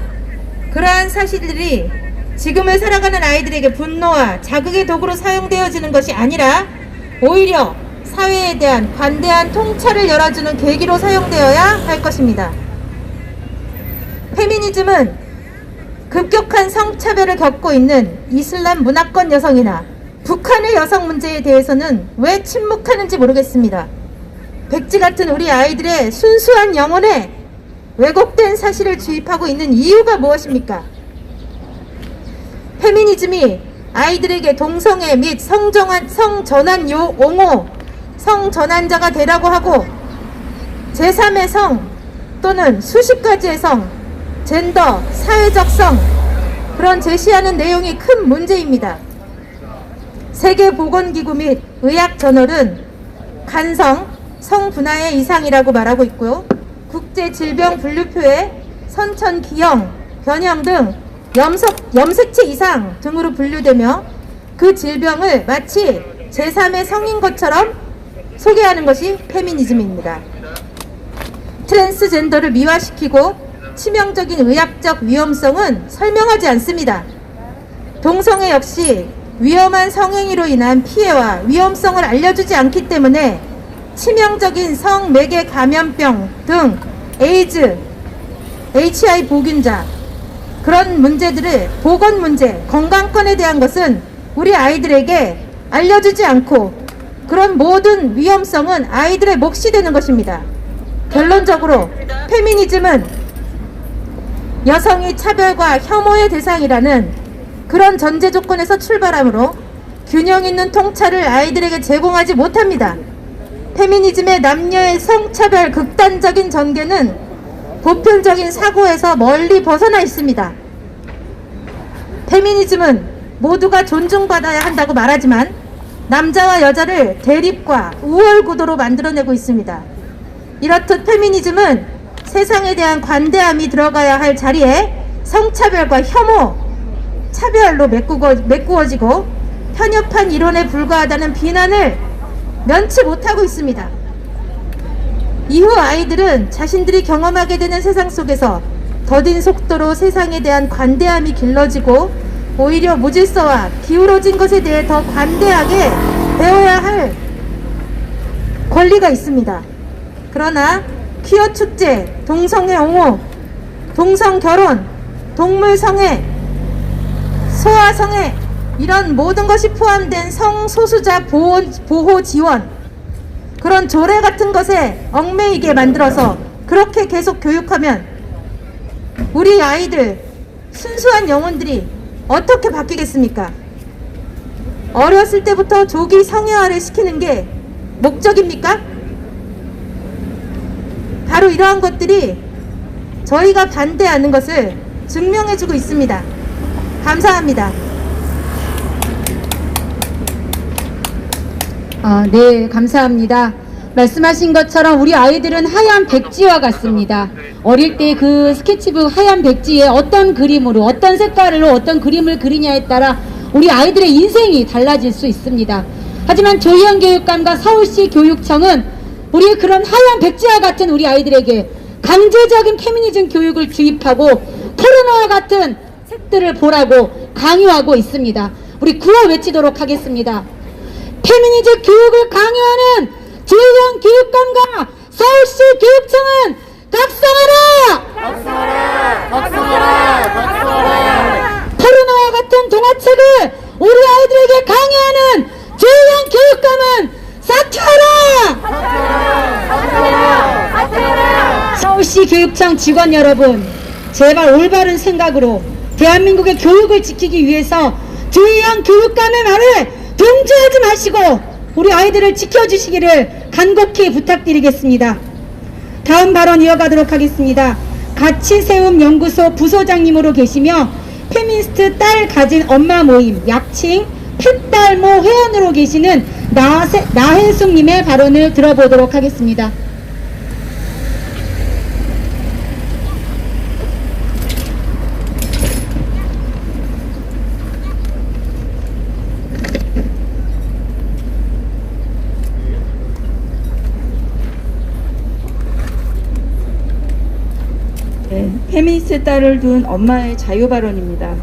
그러한 사실들이 지금을 살아가는 아이들에게 분노와 자극의 도구로 사용되어지는 것이 아니라 오히려 사회에 대한 관대한 통찰을 열어주는 계기로 사용되어야 할 것입니다. 페미니즘은 급격한 성차별을 겪고 있는 이슬람 문화권 여성이나 북한의 여성 문제에 대해서는 왜 침묵하는지 모르겠습니다. 백지 같은 우리 아이들의 순수한 영혼에 왜곡된 사실을 주입하고 있는 이유가 무엇입니까? 페미니즘이 아이들에게 동성애 및 성전환 옹호, 성전환자가 되라고 하고 제3의 성 또는 수십 가지의 성, 젠더, 사회적 성 그런 제시하는 내용이 큰 문제입니다. 세계보건기구 및 의학저널은 간성, 성분화의 이상이라고 말하고 있고요. 국제질병분류표에 선천기형, 변형 등 염색체 이상 등으로 분류되며 그 질병을 마치 제3의 성인 것처럼 소개하는 것이 페미니즘입니다. 트랜스젠더를 미화시키고 치명적인 의학적 위험성은 설명하지 않습니다. 동성애 역시 위험한 성행위로 인한 피해와 위험성을 알려주지 않기 때문에 치명적인 성매개 감염병 등 에이즈, HIV 보균자 그런 문제들을 보건 문제, 건강권에 대한 것은 우리 아이들에게 알려주지 않고 그런 모든 위험성은 아이들의 몫이 되는 것입니다. 결론적으로 페미니즘은 여성이 차별과 혐오의 대상이라는 그런 전제 조건에서 출발하므로 균형 있는 통찰을 아이들에게 제공하지 못합니다. 페미니즘의 남녀의 성차별 극단적인 전개는 보편적인 사고에서 멀리 벗어나 있습니다. 페미니즘은 모두가 존중받아야 한다고 말하지만 남자와 여자를 대립과 우월 구도로 만들어내고 있습니다. 이렇듯 페미니즘은 세상에 대한 관대함이 들어가야 할 자리에 성차별과 혐오, 차별로 메꾸어지고 편협한 이론에 불과하다는 비난을 면치 못하고 있습니다. 이후 아이들은 자신들이 경험하게 되는 세상 속에서 더딘 속도로 세상에 대한 관대함이 길러지고 오히려 무질서와 기울어진 것에 대해 더 관대하게 배워야 할 권리가 있습니다. 그러나 퀴어 축제, 동성애 옹호, 동성 결혼, 동물 성애, 소아 성애 이런 모든 것이 포함된 성소수자 보호 지원 그런 조례 같은 것에 얽매이게 만들어서 그렇게 계속 교육하면 우리 아이들 순수한 영혼들이 어떻게 바뀌겠습니까? 어렸을 때부터 조기 성애화를 시키는 게 목적입니까? 바로 이러한 것들이 저희가 반대하는 것을 증명해주고 있습니다. 감사합니다. 네, 감사합니다. 말씀하신 것처럼 우리 아이들은 하얀 백지와 같습니다. 어릴 때 그 스케치북 하얀 백지에 어떤 그림으로, 어떤 색깔로 어떤 그림을 그리냐에 따라 우리 아이들의 인생이 달라질 수 있습니다. 하지만 조희연 교육감과 서울시 교육청은 우리 그런 하얀 백지와 같은 우리 아이들에게 강제적인 페미니즘 교육을 주입하고 포르노와 같은 색들을 보라고 강요하고 있습니다. 우리 구호 외치도록 하겠습니다. 페미니즘 교육을 강요하는 조희연 교육감과 서울시 교육청은 각성하라! 각성하라! 각성하라! 각성하라! 포르노와 같은 동화책을 우리 아이들에게 강요하는 조희연 교육감은 사퇴하라! 사퇴하라! 사퇴하라! 서울시 교육청 직원 여러분, 제발 올바른 생각으로 대한민국의 교육을 지키기 위해서 조희연 교육감의 말을 동조하지 마시고 우리 아이들을 지켜주시기를 간곡히 부탁드리겠습니다. 다음 발언 이어가도록 하겠습니다. 가치세움 연구소 부소장님으로 계시며 페미니스트 딸 가진 엄마 모임 약칭 펫딸모 회원으로 계시는 나혜숙님의 발언을 들어보도록 하겠습니다. 페미니스트 딸을 둔 엄마의 자유 발언입니다.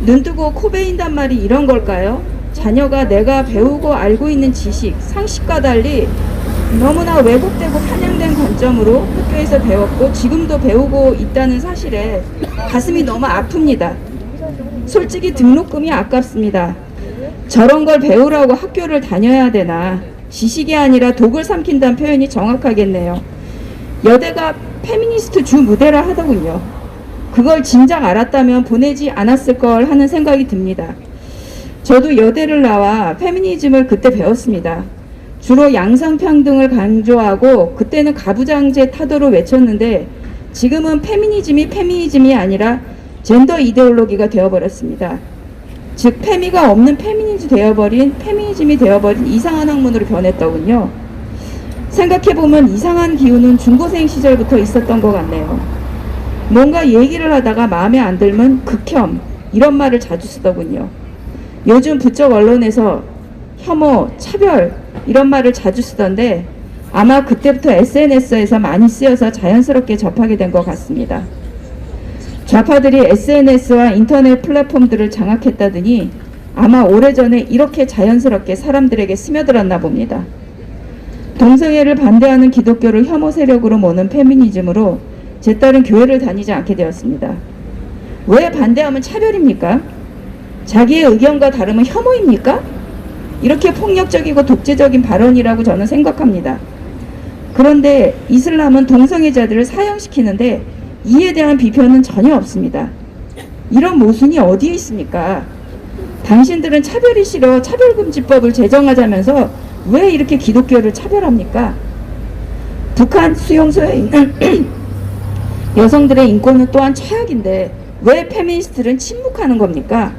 눈뜨고 코 베인단 말이 이런 걸까요? 자녀가 내가 배우고 알고 있는 지식, 상식과 달리 너무나 왜곡되고 편향된 관점으로 학교에서 배웠고 지금도 배우고 있다는 사실에 가슴이 너무 아픕니다. 솔직히 등록금이 아깝습니다. 저런 걸 배우라고 학교를 다녀야 되나? 지식이 아니라 독을 삼킨다는 표현이 정확하겠네요. 여대가 페미니스트 주 무대라 하더군요. 그걸 진작 알았다면 보내지 않았을 걸 하는 생각이 듭니다. 저도 여대를 나와 페미니즘을 그때 배웠습니다. 주로 양성평등을 강조하고 그때는 가부장제 타도로 외쳤는데 지금은 페미니즘이 아니라 젠더 이데올로기가 되어버렸습니다. 즉 페미가 없는 페미니즘이 되어버린 이상한 학문으로 변했더군요. 생각해보면 이상한 기운은 중고생 시절부터 있었던 것 같네요. 뭔가 얘기를 하다가 마음에 안 들면 극혐 이런 말을 자주 쓰더군요. 요즘 부쩍 언론에서 혐오, 차별 이런 말을 자주 쓰던데 아마 그때부터 SNS에서 많이 쓰여서 자연스럽게 접하게 된 것 같습니다. 좌파들이 SNS와 인터넷 플랫폼들을 장악했다더니 아마 오래전에 이렇게 자연스럽게 사람들에게 스며들었나 봅니다. 동성애를 반대하는 기독교를 혐오 세력으로 모는 페미니즘으로 제 딸은 교회를 다니지 않게 되었습니다. 왜 반대하면 차별입니까? 자기의 의견과 다르면 혐오입니까? 이렇게 폭력적이고 독재적인 발언이라고 저는 생각합니다. 그런데 이슬람은 동성애자들을 사형시키는데 이에 대한 비판은 전혀 없습니다. 이런 모순이 어디에 있습니까? 당신들은 차별이 싫어 차별금지법을 제정하자면서 왜 이렇게 기독교를 차별합니까? 북한 수용소에 있는 여성들의 인권은 또한 최악인데 왜 페미니스트들은 침묵하는 겁니까?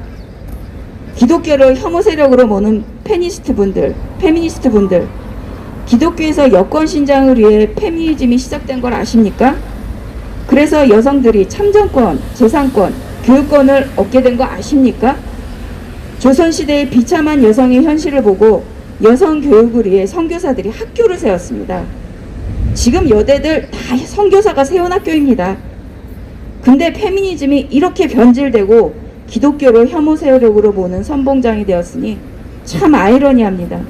기독교를 혐오 세력으로 모는 페미니스트 분들, 기독교에서 여권 신장을 위해 페미니즘이 시작된 걸 아십니까? 그래서 여성들이 참정권, 재산권, 교육권을 얻게 된 거 아십니까? 조선시대의 비참한 여성의 현실을 보고 여성 교육을 위해 선교사들이 학교를 세웠습니다. 지금 여대들 다 선교사가 세운 학교입니다. 근데 페미니즘이 이렇게 변질되고 기독교를 혐오 세력으로 보는 선봉장이 되었으니 참 아이러니합니다.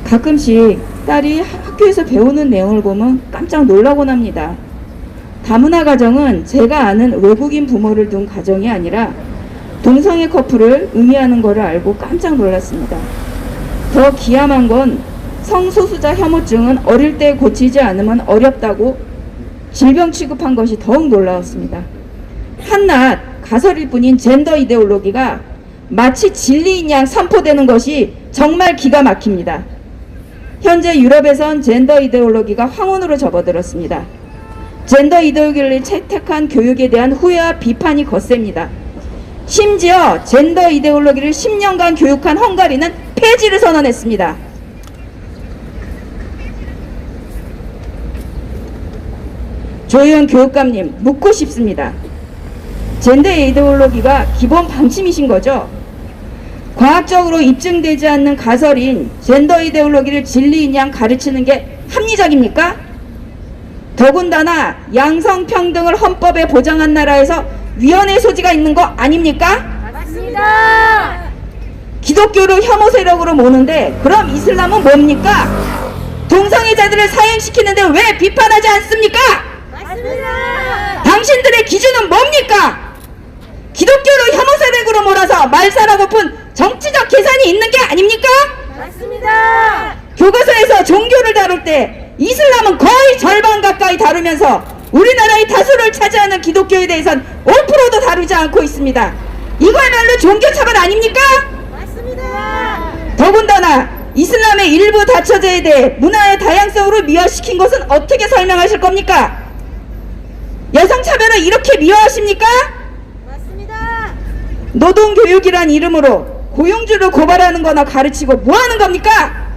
가끔씩 딸이 학교에서 배우는 내용을 보면 깜짝 놀라곤 합니다. 다문화 가정은 제가 아는 외국인 부모를 둔 가정이 아니라 동성애 커플을 의미하는 것을 알고 깜짝 놀랐습니다. 더 기함한 건 성소수자 혐오증은 어릴 때 고치지 않으면 어렵다고 질병 취급한 것이 더욱 놀라웠습니다. 한낱 가설일 뿐인 젠더 이데올로기가 마치 진리인 양 선포되는 것이 정말 기가 막힙니다. 현재 유럽에선 젠더 이데올로기가 황혼으로 접어들었습니다. 젠더 이데올로기를 채택한 교육에 대한 후회와 비판이 거셉니다. 심지어 젠더 이데올로기를 10년간 교육한 헝가리는 폐지를 선언했습니다. 조희연 교육감님, 묻고 싶습니다. 젠더 이데올로기가 기본 방침이신 거죠? 과학적으로 입증되지 않는 가설인 젠더 이데올로기를 진리인 양 가르치는 게 합리적입니까? 더군다나 양성평등을 헌법에 보장한 나라에서 위헌의 소지가 있는 거 아닙니까? 맞습니다. 기독교를 혐오 세력으로 모는데 그럼 이슬람은 뭡니까? 동성애자들을 사형시키는데 왜 비판하지 않습니까? 맞습니다. 당신들의 기준은 뭡니까? 기독교를 혐오 세력으로 몰아서 말살하고픈 정치적 계산이 있는 게 아닙니까? 맞습니다. 교과서에서 종교를 다룰 때 이슬람은 거의 절반 가까이 다루면서 우리나라의 다수를 차지하는 기독교에 대해선 5%도 다루지 않고 있습니다. 이거야말로 종교차별 아닙니까? 맞습니다. 더군다나 이슬람의 일부 다처제에 대해 문화의 다양성으로 미화시킨 것은 어떻게 설명하실 겁니까? 여성차별을 이렇게 미화하십니까? 맞습니다. 노동교육이란 이름으로 고용주를 고발하는 거나 가르치고 뭐 하는 겁니까?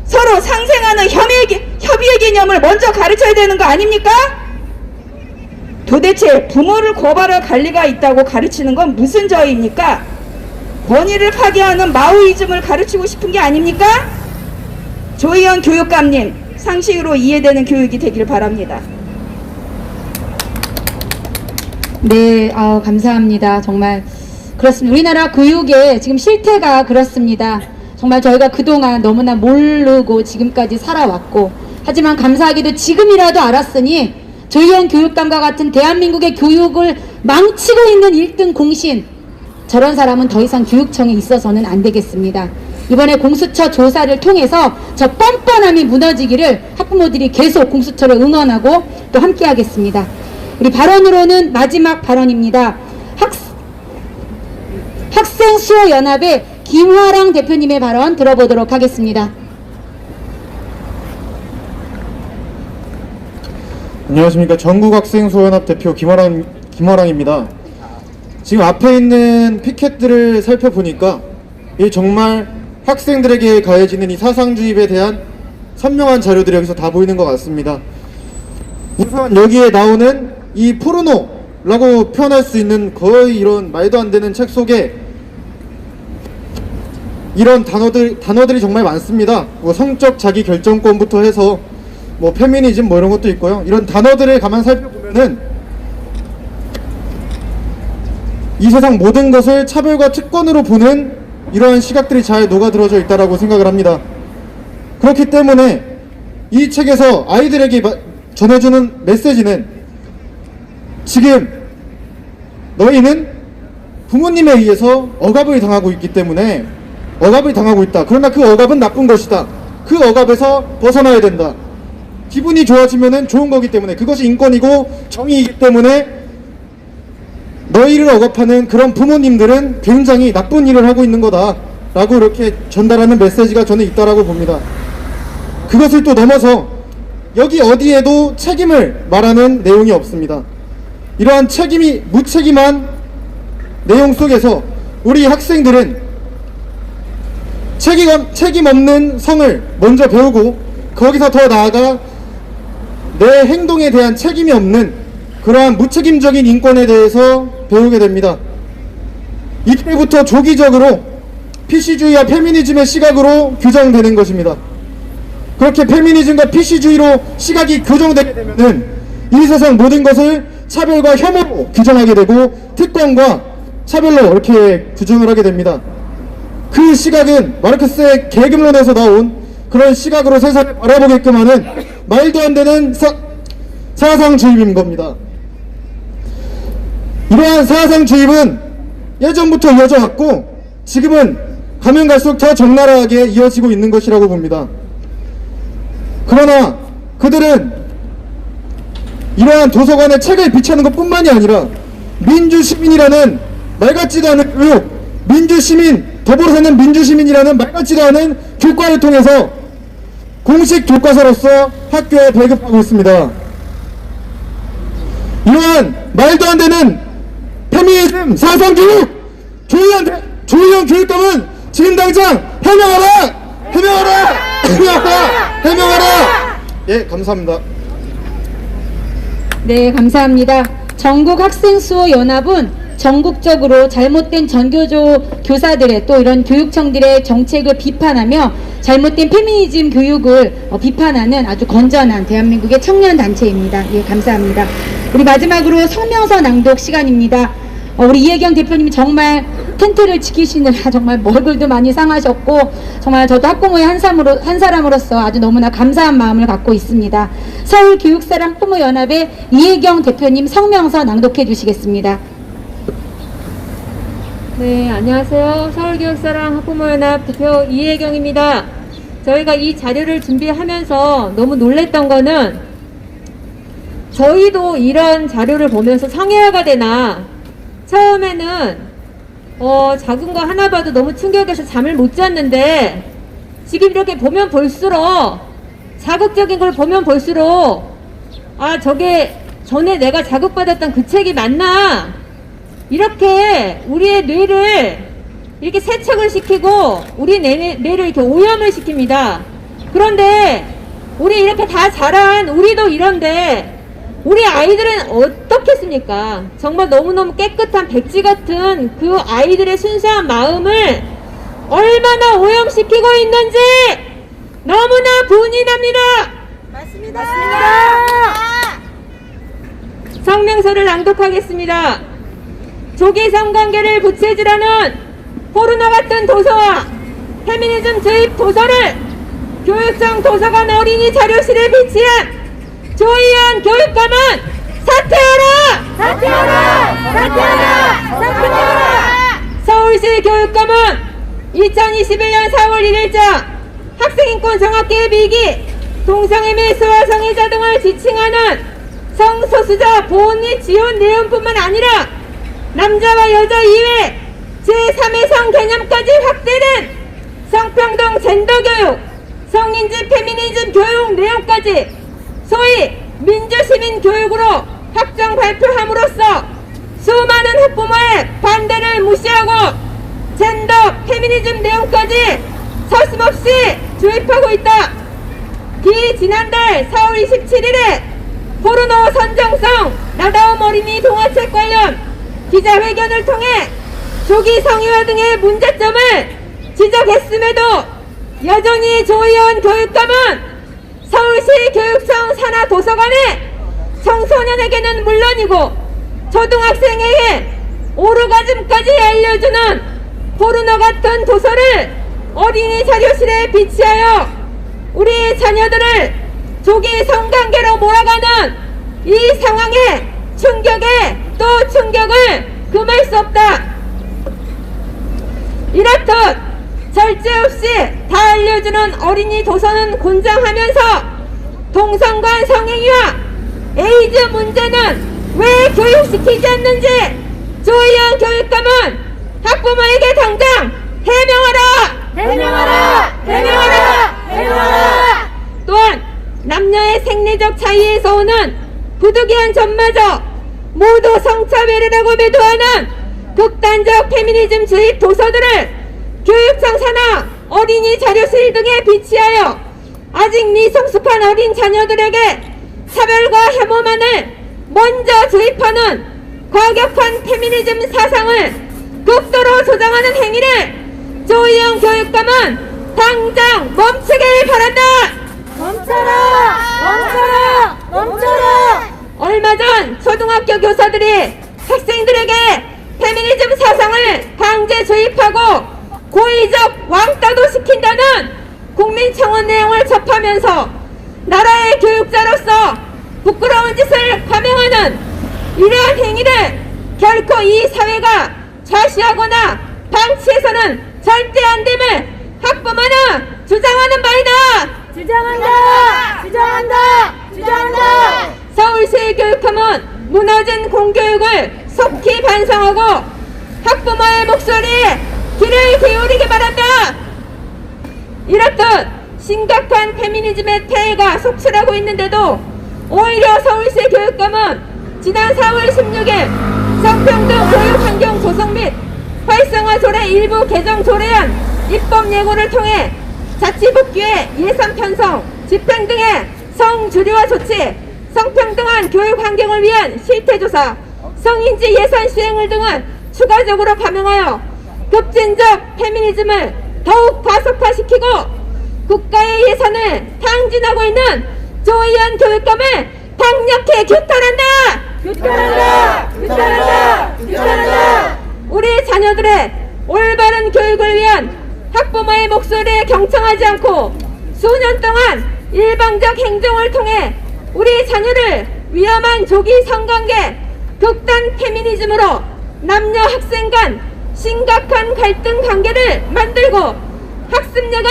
서로 상생하는 협의의 개념을 먼저 가르쳐야 되는 거 아닙니까? 도대체 부모를 고발할 관리가 있다고 가르치는 건 무슨 저희입니까? 권위를 파괴하는 마오이즘을 가르치고 싶은 게 아닙니까? 조희연 교육감님, 상식으로 이해되는 교육이 되길 바랍니다. 네, 감사합니다. 정말 그렇습니다. 우리나라 교육의 지금 실태가 그렇습니다. 정말 저희가 그동안 너무나 모르고 지금까지 살아왔고, 하지만 감사하게도 지금이라도 알았으니 조희연 교육감과 같은 대한민국의 교육을 망치고 있는 1등 공신, 저런 사람은 더 이상 교육청에 있어서는 안 되겠습니다. 이번에 공수처 조사를 통해서 저 뻔뻔함이 무너지기를 학부모들이 계속 공수처를 응원하고 또 함께 하겠습니다. 우리 발언으로는 마지막 발언입니다. 학생수호연합의 김화랑 대표님의 발언 들어보도록 하겠습니다. 안녕하십니까. 전국학생수호연합 대표 김화랑입니다. 지금 앞에 있는 피켓들을 살펴보니까 이 정말 학생들에게 가해지는 이 사상주의에 대한 선명한 자료들이 여기서 다 보이는 것 같습니다. 우선 여기에 나오는 이 포르노라고 표현할 수 있는 거의 이런 말도 안 되는 책 속에 이런 단어들이 정말 많습니다. 뭐 성적 자기 결정권부터 해서 뭐 페미니즘 뭐 이런 것도 있고요. 이런 단어들을 가만 살펴보면은 이 세상 모든 것을 차별과 특권으로 보는 이러한 시각들이 잘 녹아들어져 있다라고 생각을 합니다. 그렇기 때문에 이 책에서 아이들에게 전해주는 메시지는 지금 너희는 부모님에 의해서 억압을 당하고 있기 때문에 억압을 당하고 있다. 그러나 그 억압은 나쁜 것이다. 그 억압에서 벗어나야 된다. 기분이 좋아지면은 좋은 거기 때문에 그것이 인권이고 정의이기 때문에 너희를 억압하는 그런 부모님들은 굉장히 나쁜 일을 하고 있는 거다 라고 이렇게 전달하는 메시지가 저는 있다라고 봅니다. 그것을 또 넘어서 여기 어디에도 책임을 말하는 내용이 없습니다. 이러한 무책임한 내용 속에서 우리 학생들은 책임 없는 성을 먼저 배우고 거기서 더 나아가 내 행동에 대한 책임이 없는 그러한 무책임적인 인권에 대해서 배우게 됩니다. 이때부터 조기적으로 PC주의와 페미니즘의 시각으로 규정되는 것입니다. 그렇게 페미니즘과 PC주의로 시각이 교정되게 되면은 이 세상 모든 것을 차별과 혐오로 규정하게 되고 특권과 차별로 이렇게 규정을 하게 됩니다. 그 시각은 마르크스의 계급론에서 나온 그런 시각으로 세상을 바라보게끔 하는 말도 안 되는 사상주의인 겁니다. 이러한 사상주의는 예전부터 이어져 왔고 지금은 가면 갈수록 더 적나라하게 이어지고 있는 것이라고 봅니다. 그러나 그들은 이러한 도서관에 책을 비치는 것 뿐만이 아니라 민주시민이라는 말 같지도 않은 교육, 민주시민, 더불어 사는 민주시민이라는 말 같지도 않은 교과를 통해서 공식 교과서로서 학교에 배급하고 있습니다. 이러한 말도 안 되는 페미니즘 사상교육 조희연 교육감은 지금 당장 해명하라! 해명하라! 해명하라! 해명하라! 예, 감사합니다. 네, 감사합니다. 전국학생수호연합은 전국적으로 잘못된 전교조 교사들의 또 이런 교육청들의 정책을 비판하며 잘못된 페미니즘 교육을 비판하는 아주 건전한 대한민국의 청년단체입니다. 예, 감사합니다. 우리 마지막으로 성명서 낭독 시간입니다. 우리 이혜경 대표님이 정말 텐트를 지키시느라 정말 얼굴도 많이 상하셨고 정말 저도 학부모의 한 사람으로서 아주 너무나 감사한 마음을 갖고 있습니다. 서울교육사랑 학부모연합의 이혜경 대표님 성명서 낭독해 주시겠습니다. 네, 안녕하세요. 서울교육사랑 학부모연합 대표 이혜경입니다. 저희가 이 자료를 준비하면서 너무 놀랬던 거는 저희도 이런 자료를 보면서 성애화가 되나 처음에는 작은 거 하나 봐도 너무 충격해서 잠을 못 잤는데 지금 이렇게 보면 볼수록 자극적인 걸 보면 볼수록 아, 저게 전에 내가 자극받았던 그 책이 맞나? 이렇게 우리의 뇌를 이렇게 세척을 시키고 우리 뇌를 이렇게 오염을 시킵니다. 그런데 우리 이렇게 다 자란 우리도 이런데 우리 아이들은 어떻겠습니까? 정말 너무너무 깨끗한 백지 같은 그 아이들의 순수한 마음을 얼마나 오염시키고 있는지 너무나 분이 납니다. 맞습니다. 맞습니다. 성명서를 낭독하겠습니다. 조기 성관계를 부채질하는 포르노 같은 도서와 페미니즘 주입 도서를 교육청 도서관 어린이 자료실에 비치한 조희연 교육감은 사퇴하라! 사퇴하라! 사퇴하라! 사퇴하라! 서울시 교육감은 2021년 4월 1일자 학생인권 정확계획 2기 동성애 및 소아성애자 등을 지칭하는 성소수자 보호 및 지원 내용뿐만 아니라 남자와 여자 이외 제3의 성 개념까지 확대된 성평등 젠더 교육, 성인지 페미니즘 교육 내용까지 소위 민주시민 교육으로 확정 발표함으로써 수많은 학부모의 반대를 무시하고 젠더 페미니즘 내용까지 서슴없이 주입하고 있다. 지난달 4월 27일에 포르노 선정성 나다움 어린이 동화책 관련 기자회견을 통해 조기 성애화 등의 문제점을 지적했음에도 여전히 조희연 교육감은 서울시 교육청 산하 도서관에 청소년에게는 물론이고 초등학생에게 오르가즘까지 알려주는 포르노 같은 도서를 어린이 자료실에 비치하여 우리 자녀들을 조기 성관계로 몰아가는 이 상황에 충격에 또 충격을 금할 수 없다. 이렇듯 절제 없이 다 알려주는 어린이 도서는 곤장하면서 동성간 성행위와 에이즈 문제는 왜 교육시키지 않는지 조희연 교육감은 학부모에게 당장 해명하라! 해명하라! 해명하라! 해명하라! 또한 남녀의 생리적 차이에서 오는 부득이한 점마저 모두 성차별이라고 매도하는 극단적 페미니즘 주입 도서들을 교육청 산하 어린이 자료실 등에 비치하여 아직 미성숙한 어린 자녀들에게 차별과 혐오만을 먼저 주입하는 과격한 페미니즘 사상을 극도로 조장하는 행위를 조희연 교육감은 당장 멈추길 바란다. 멈춰라! 멈춰라! 멈춰라! 얼마 전 초등학교 교사들이 학생들에게 페미니즘 사상을 강제 주입하고 고의적 왕따도 시킨다는 국민청원 내용을 접하면서 나라의 교육자로서 부끄러운 짓을 감행하는 이러한 행위를 결코 이 사회가 좌시하거나 방치해서는 절대 안 됨을 학부모는 주장하는 바이다. 주장한다! 주장한다! 주장한다! 서울시 교육감은 무너진 공교육을 속히 반성하고 학부모의 목소리에 귀를 기울이기 바란다. 이렇듯 심각한 페미니즘의 폐해가 속출하고 있는데도 오히려 서울시 교육감은 지난 4월 16일 성평등 교육환경 조성 및 활성화 조례 일부 개정 조례안 입법 예고를 통해 자치복귀의 예산 편성, 집행 등의 성주류화 조치, 성평등한 교육 환경을 위한 실태조사, 성인지 예산 시행을 등은 추가적으로 감행하여 급진적 페미니즘을 더욱 가속화시키고 국가의 예산을 탕진하고 있는 조희연 교육감을 강력히 규탄한다! 규탄한다! 규탄한다! 규탄한다! 우리 자녀들의 올바른 교육을 위한 학부모의 목소리에 경청하지 않고 수년 동안 일방적 행정을 통해 우리 자녀를 위험한 조기 성관계, 극단 페미니즘으로 남녀 학생 간 심각한 갈등 관계를 만들고 학습력을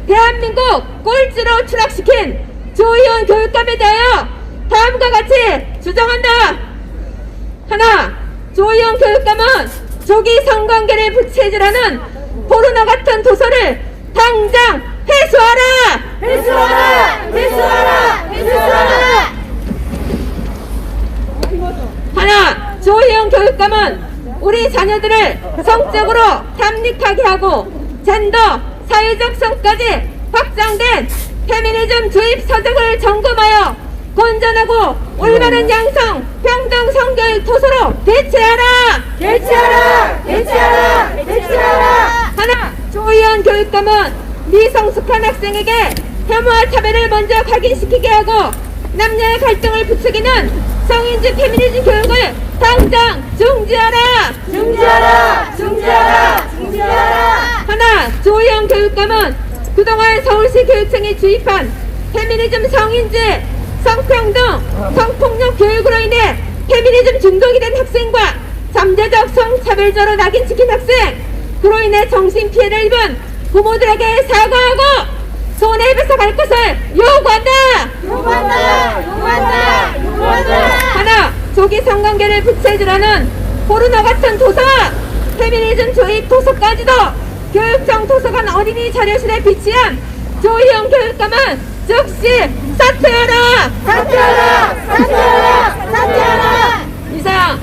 대한민국 꼴찌로 추락시킨 조희연 교육감에 대하여 다음과 같이 주장한다. 하나, 조희연 교육감은 조기 성관계를 부채질하는 포르노 같은 도서를 당장 회수하라! 회수하라! 회수하라! 회수하라! 하나, 조희연 교육감은 우리 자녀들을 성적으로 담닉하게 하고 젠더, 사회적 성까지 확장된 페미니즘 주입 서적을 점검하여 건전하고 올바른 양성, 평등 성교육 토소로 대체하라! 대체하라! 대체하라! 대체하라! 하나, 조희연 교육감은 미성숙한 학생에게 혐오와 차별을 먼저 각인시키게 하고 남녀의 갈등을 부추기는 성인지 페미니즘 교육을 당장 중지하라! 중지하라! 중지하라! 중지하라! 하나, 조희연 교육감은 그동안 서울시 교육청이 주입한 페미니즘 성인지, 성평등, 성폭력 교육으로 인해 페미니즘 중독이 된 학생과 잠재적 성차별자로 낙인찍힌 학생, 그로 인해 정신피해를 입은 부모들에게 사과하고 손해배상 갈 것을 요구한다! 요구한다! 요구한다! 요구한다! 하나, 조기 성관계를 부채질하는 포르노 같은 도서와 페미니즘 조입 도서까지도 교육청 도서관 어린이 자료실에 비치한 조희연 교육감은 즉시 사퇴하라! 사퇴하라! 사퇴하라! 사퇴하라! 이상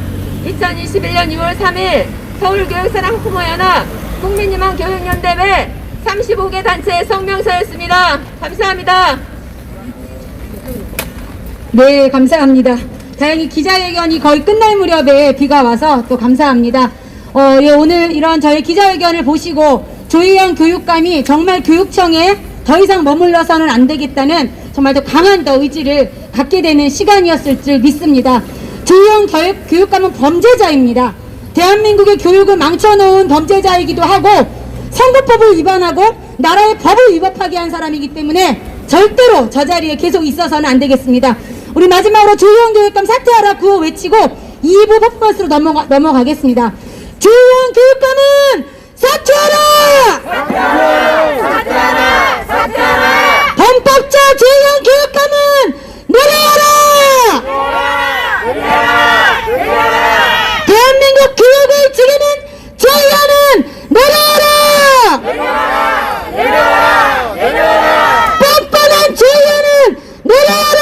2021년 6월 3일 서울교육사랑 학부모연합 국민희망교육연대회 35개 단체의 성명서였습니다. 감사합니다. 네, 감사합니다. 다행히 기자회견이 거의 끝날 무렵에 비가 와서 또 감사합니다. 예, 오늘 이런 저희 기자회견을 보시고 조희연 교육감이 정말 교육청에 더 이상 머물러서는 안 되겠다는 정말 더 강한 더 의지를 갖게 되는 시간이었을 줄 믿습니다. 조희연 교육감은 범죄자입니다. 대한민국의 교육을 망쳐놓은 범죄자이기도 하고 선거법을 위반하고 나라의 법을 위법하게 한 사람이기 때문에 절대로 저 자리에 계속 있어서는 안 되겠습니다. 우리 마지막으로 조희연 교육감 사퇴하라 구호 외치고 2부 퍼포먼스로 넘어가겠습니다. 조희연 교육감은 사퇴하라! 사퇴하라! 사퇴하라! 사퇴하라! 범법자 조희연 교육감은 내려와라! 내려와라! 내려와라! 대한민국 교육을 지키는 조희연은 내려와라! 내려와라! 내려와라! 내려와라! 뻔뻔한 조희연은 내려와라!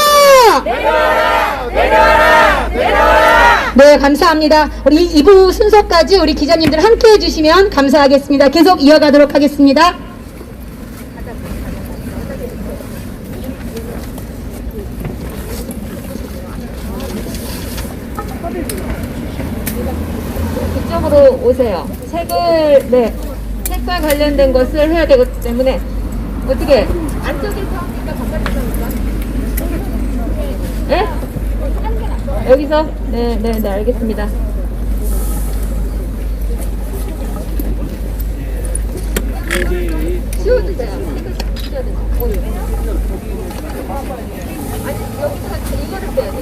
내려와라! 내려와라! 내려와라! 네, 감사합니다. 우리 2부 순서까지 우리 기자님들 함께 해주시면 감사하겠습니다. 계속 이어가도록 하겠습니다. 그쪽으로 오세요. 책과 관련된 것을 해야 되기 때문에 어떻게 안쪽에서 합니까? 바깥에서 합니까? 네? 여기서? 네, 알겠습니다. 치워주세요. 아니, 여기서 이거를 빼야 돼.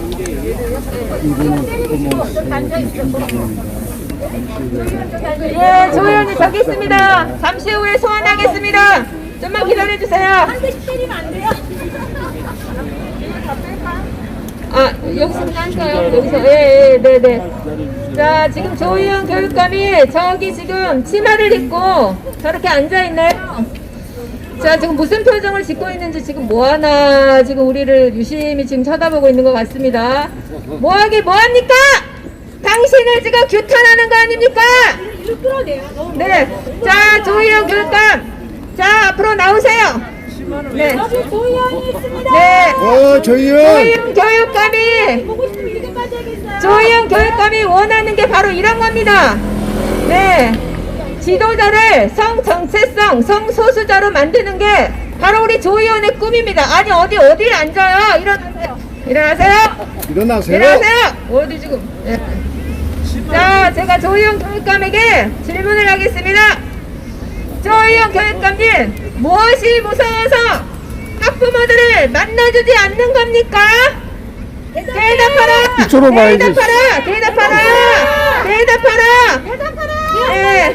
예, 조희연이 저기 있습니다. 잠시 후에 소환하겠습니다. 좀만 기다려주세요. 한 대씩 때리면 안 돼요? 아, 여기서 그냥 앉아요. 여기서 네네. 자, 지금 조희연 교육감이 저기 지금 치마를 입고 저렇게 앉아 있나요? 자, 지금 무슨 표정을 짓고 있는지 지금 뭐하나 지금 우리를 유심히 지금 쳐다보고 있는 것 같습니다. 뭐합니까? 당신을 지금 규탄하는 거 아닙니까? 네. 자, 조희연 교육감. 자, 앞으로 나오세요. 네. 조희연이 있습니다. 네. 조희연. 조희연 교육감이 원하는 게 바로 이런 겁니다. 네. 지도자를 성정체성, 성소수자로 만드는 게 바로 우리 조희연의 꿈입니다. 아니, 어디 앉아요? 일어나세요. 일어나세요. 어디 지금. 네. 자, 제가 조희연 교육감에게 질문을 하겠습니다. 조희연 교육감님, 무엇이 무서워서 학부모들을 만나주지 않는 겁니까? 대답하라! 이쪽으로 봐야지. 대답하라! 네.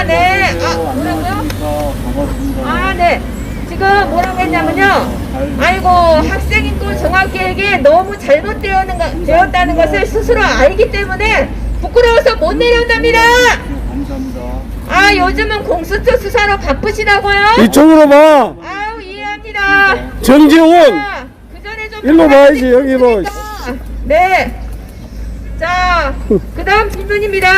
네. 뭐라고요? 네. 지금 뭐라고 했냐면요. 아이고, 학생인권 종합계획이 너무 잘못되었다는 것을 스스로 알기 때문에 부끄러워서 못 내려온답니다. 요즘은 공수처 수사로 바쁘시다고요? 이쪽으로 봐. 이해합니다. 정재훈. 그 전에 좀 일로 봐야지, 여기로. 네. 자, 그 다음 질문입니다.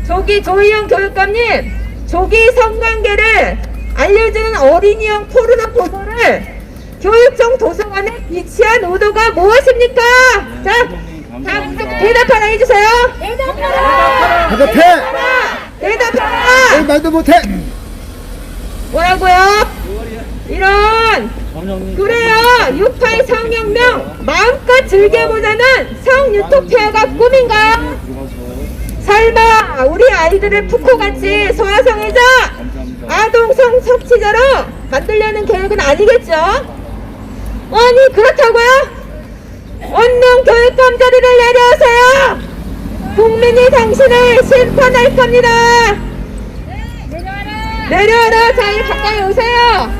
조희연 교육감님, 조기 성관계를 알려주는 어린이용 포르노 보도를 교육청 도서관에 비치한 의도가 무엇입니까? 자, 대답하라 해주세요. 대답하라. 말도 못해. 뭐라고요? 그래요. 6.8 성혁명 마음껏 즐겨보자는 성유토피아가 꿈인가요? 설마 우리 아이들을 푸코같이 소아성애자, 아동성 섭취자로 만들려는 계획은 아니겠죠? 아니, 그렇다고요? 언능 교육감 자리를 내려오세요. 국민이 당신을 심판할 겁니다. 내려와라. 자, 이리 가까이 오세요.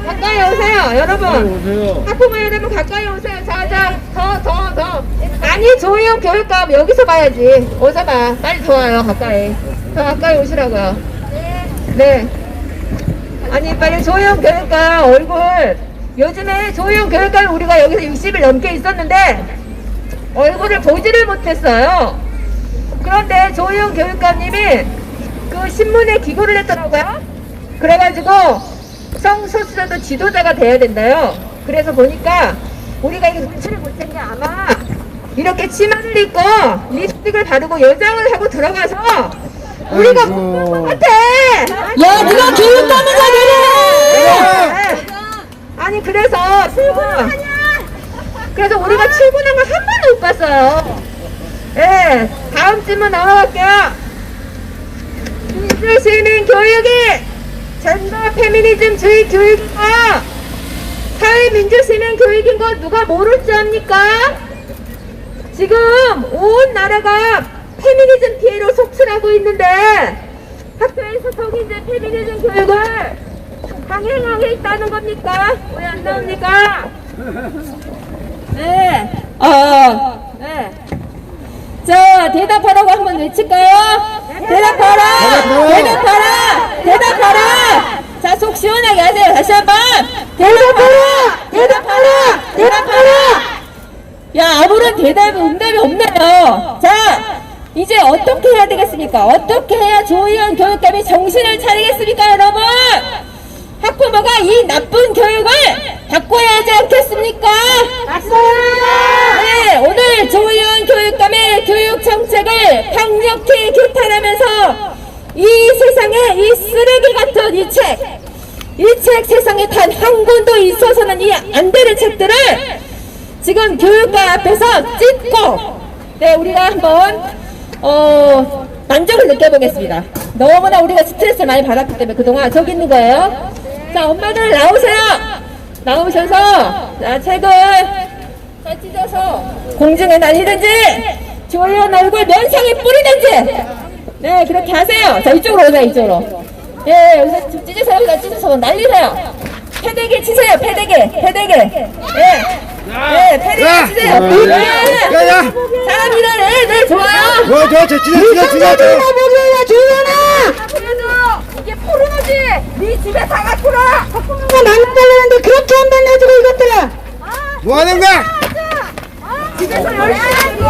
여러분. 학부모 여러분 가까이 오세요. 자, 더. 아니, 조희연 교육감 여기서 봐야지. 어서 봐. 빨리 더 와요. 더 가까이 오시라고요. 네. 아니, 빨리 조희연 교육감 얼굴. 요즘에 조희연 교육감 우리가 여기서 60일 넘게 있었는데 얼굴을 보지를 못했어요. 그런데 조희연 교육감님이 그 신문에 기고를 했더라고요. 그래가지고 성소수자도 지도자가 돼야 된다요. 그래서 보니까 우리가 이거 눈치를 못 챈 게 아마 이렇게 치마를 입고 립스틱을 바르고 여장을 하고 들어가서 우리가 못 본 것 같아. 야, 누가 교육감을 가려래? 아니, 그래서 우리가 출근한 걸 한 번도 못 봤어요. 네, 다음 질문 넘어갈게요. 민주시민 교육이 젠더 페미니즘주의 교육과 사회민주시민 교육인 거 누가 모를 줄 압니까? 지금 온 나라가 페미니즘 피해로 속출하고 있는데 학교에서 성인제 페미니즘 교육을 강행하고 있다는 겁니까? 왜 안 나옵니까? 네. 네. 자, 대답하라고 한번 외칠까요? 대답하라! 자, 속 시원하게 하세요. 다시 한 번. 대답하라! 야, 아무런 응답이 없네요. 자, 이제 어떻게 해야 되겠습니까? 어떻게 해야 조희연 교육감이 정신을 차리겠습니까, 여러분? 학부모가 이 나쁜 교육을 바꿔야 하지 않겠습니까? 맞습니다! 네, 오늘 조희연 교육감의 교육 정책을 강력히 규탄하면서 이 세상에 이 쓰레기 같은 이 책 세상에 단 한 권도 있어서는 안 되는 책들을 지금 교육감 앞에서 찢고, 네, 우리가 한번 만족을 느껴보겠습니다. 너무나 우리가 스트레스를 많이 받았기 때문에 그동안 저기 있는 거예요. 자, 엄마들 나오셔서 자, 책을 찢어서 공중에 날리든지 조희연 얼굴 면상에 뿌리든지, 네, 그렇게 하세요. 자, 이쪽으로 오세요. 이쪽으로. 예, 여기서 찢으세요. 여기다 찢어서 날리세요. 패대기 치세요. 패대기. 예. 네, 패리해주세요. 야야 사람이란 애, 네, 좋아요. 저 지나 이게 포르노지. 네 집에 사갖구나. 나 만나려는데 그렇게 안 만나주고 이것들아. 뭐 하는 거야? 집에서 열심히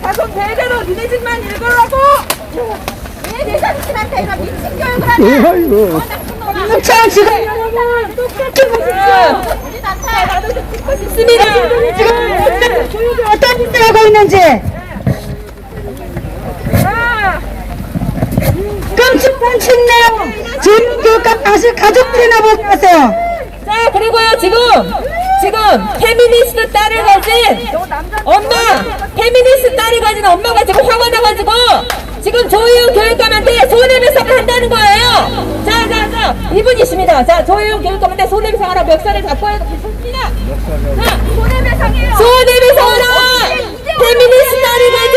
가서 대대로 니네 집만 읽으라고. 내 자식한테 이런 미친 교육을 하네. 참 지금 나도 좀 듣고 싶습니다. 지금 교육이 어떤 짓을 하고 있는지 끔찍한 친내요. 지금 교육감 다시 가족들이나 보세요. 자, 그리고요, 지금 페미니스트 딸을 가진 엄마, 페미니스트 딸을 가진 엄마가 지금 화가 나가지고 지금 조희용 교육감한테 손해배상을 한다는 거예요. 자, 이분이십니다. 자, 조희용 교육감한테 손해배상하라 멱살을 잡고 해주십니다. 자, 손해배상이에요. 손해배상하라. 페미니스트 딸을 가진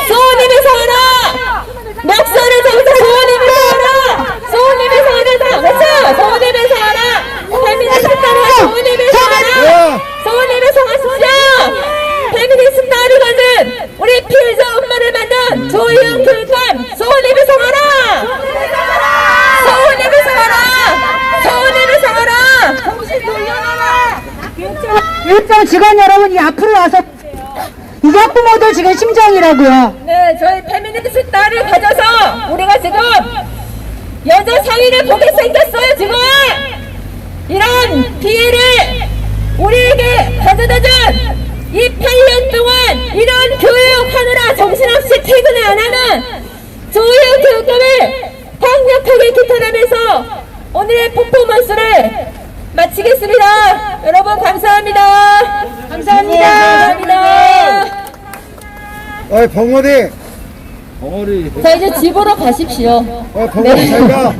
손해배상하라. 멱살을 잡고 손해배상하라. 손해배상하라. 그렇죠? 손해배상하라. 페미니스트 딸을 가진 손해배상하라. 손해배상하십시오. 페미니스트 딸을 가진 우리 피해자 엄마를 만난 조희영 교육감 손해배상하라. 손해배상하라. 손해배상하라. 정신 돌려놔라. 교육청 직원 여러분이 앞으로 와서 이 학부모들 지금 심정이라고요. 네, 저희 페미니스트 딸을 가져서 우리가 지금 여자 사위를 보게 생겼어요. 지금 이런 피해를 우리에게 가져다준 이 8년 동안 이런 교육하느라 정신없이 퇴근을 안 하는 조희영 교육감을 강력하게 규탄하면서 오늘의 퍼포먼스를 마치겠습니다. 여러분 감사합니다. 감사합니다. 어이 벙어리 자, 이제 집으로 가십시오. 벙어리 잘가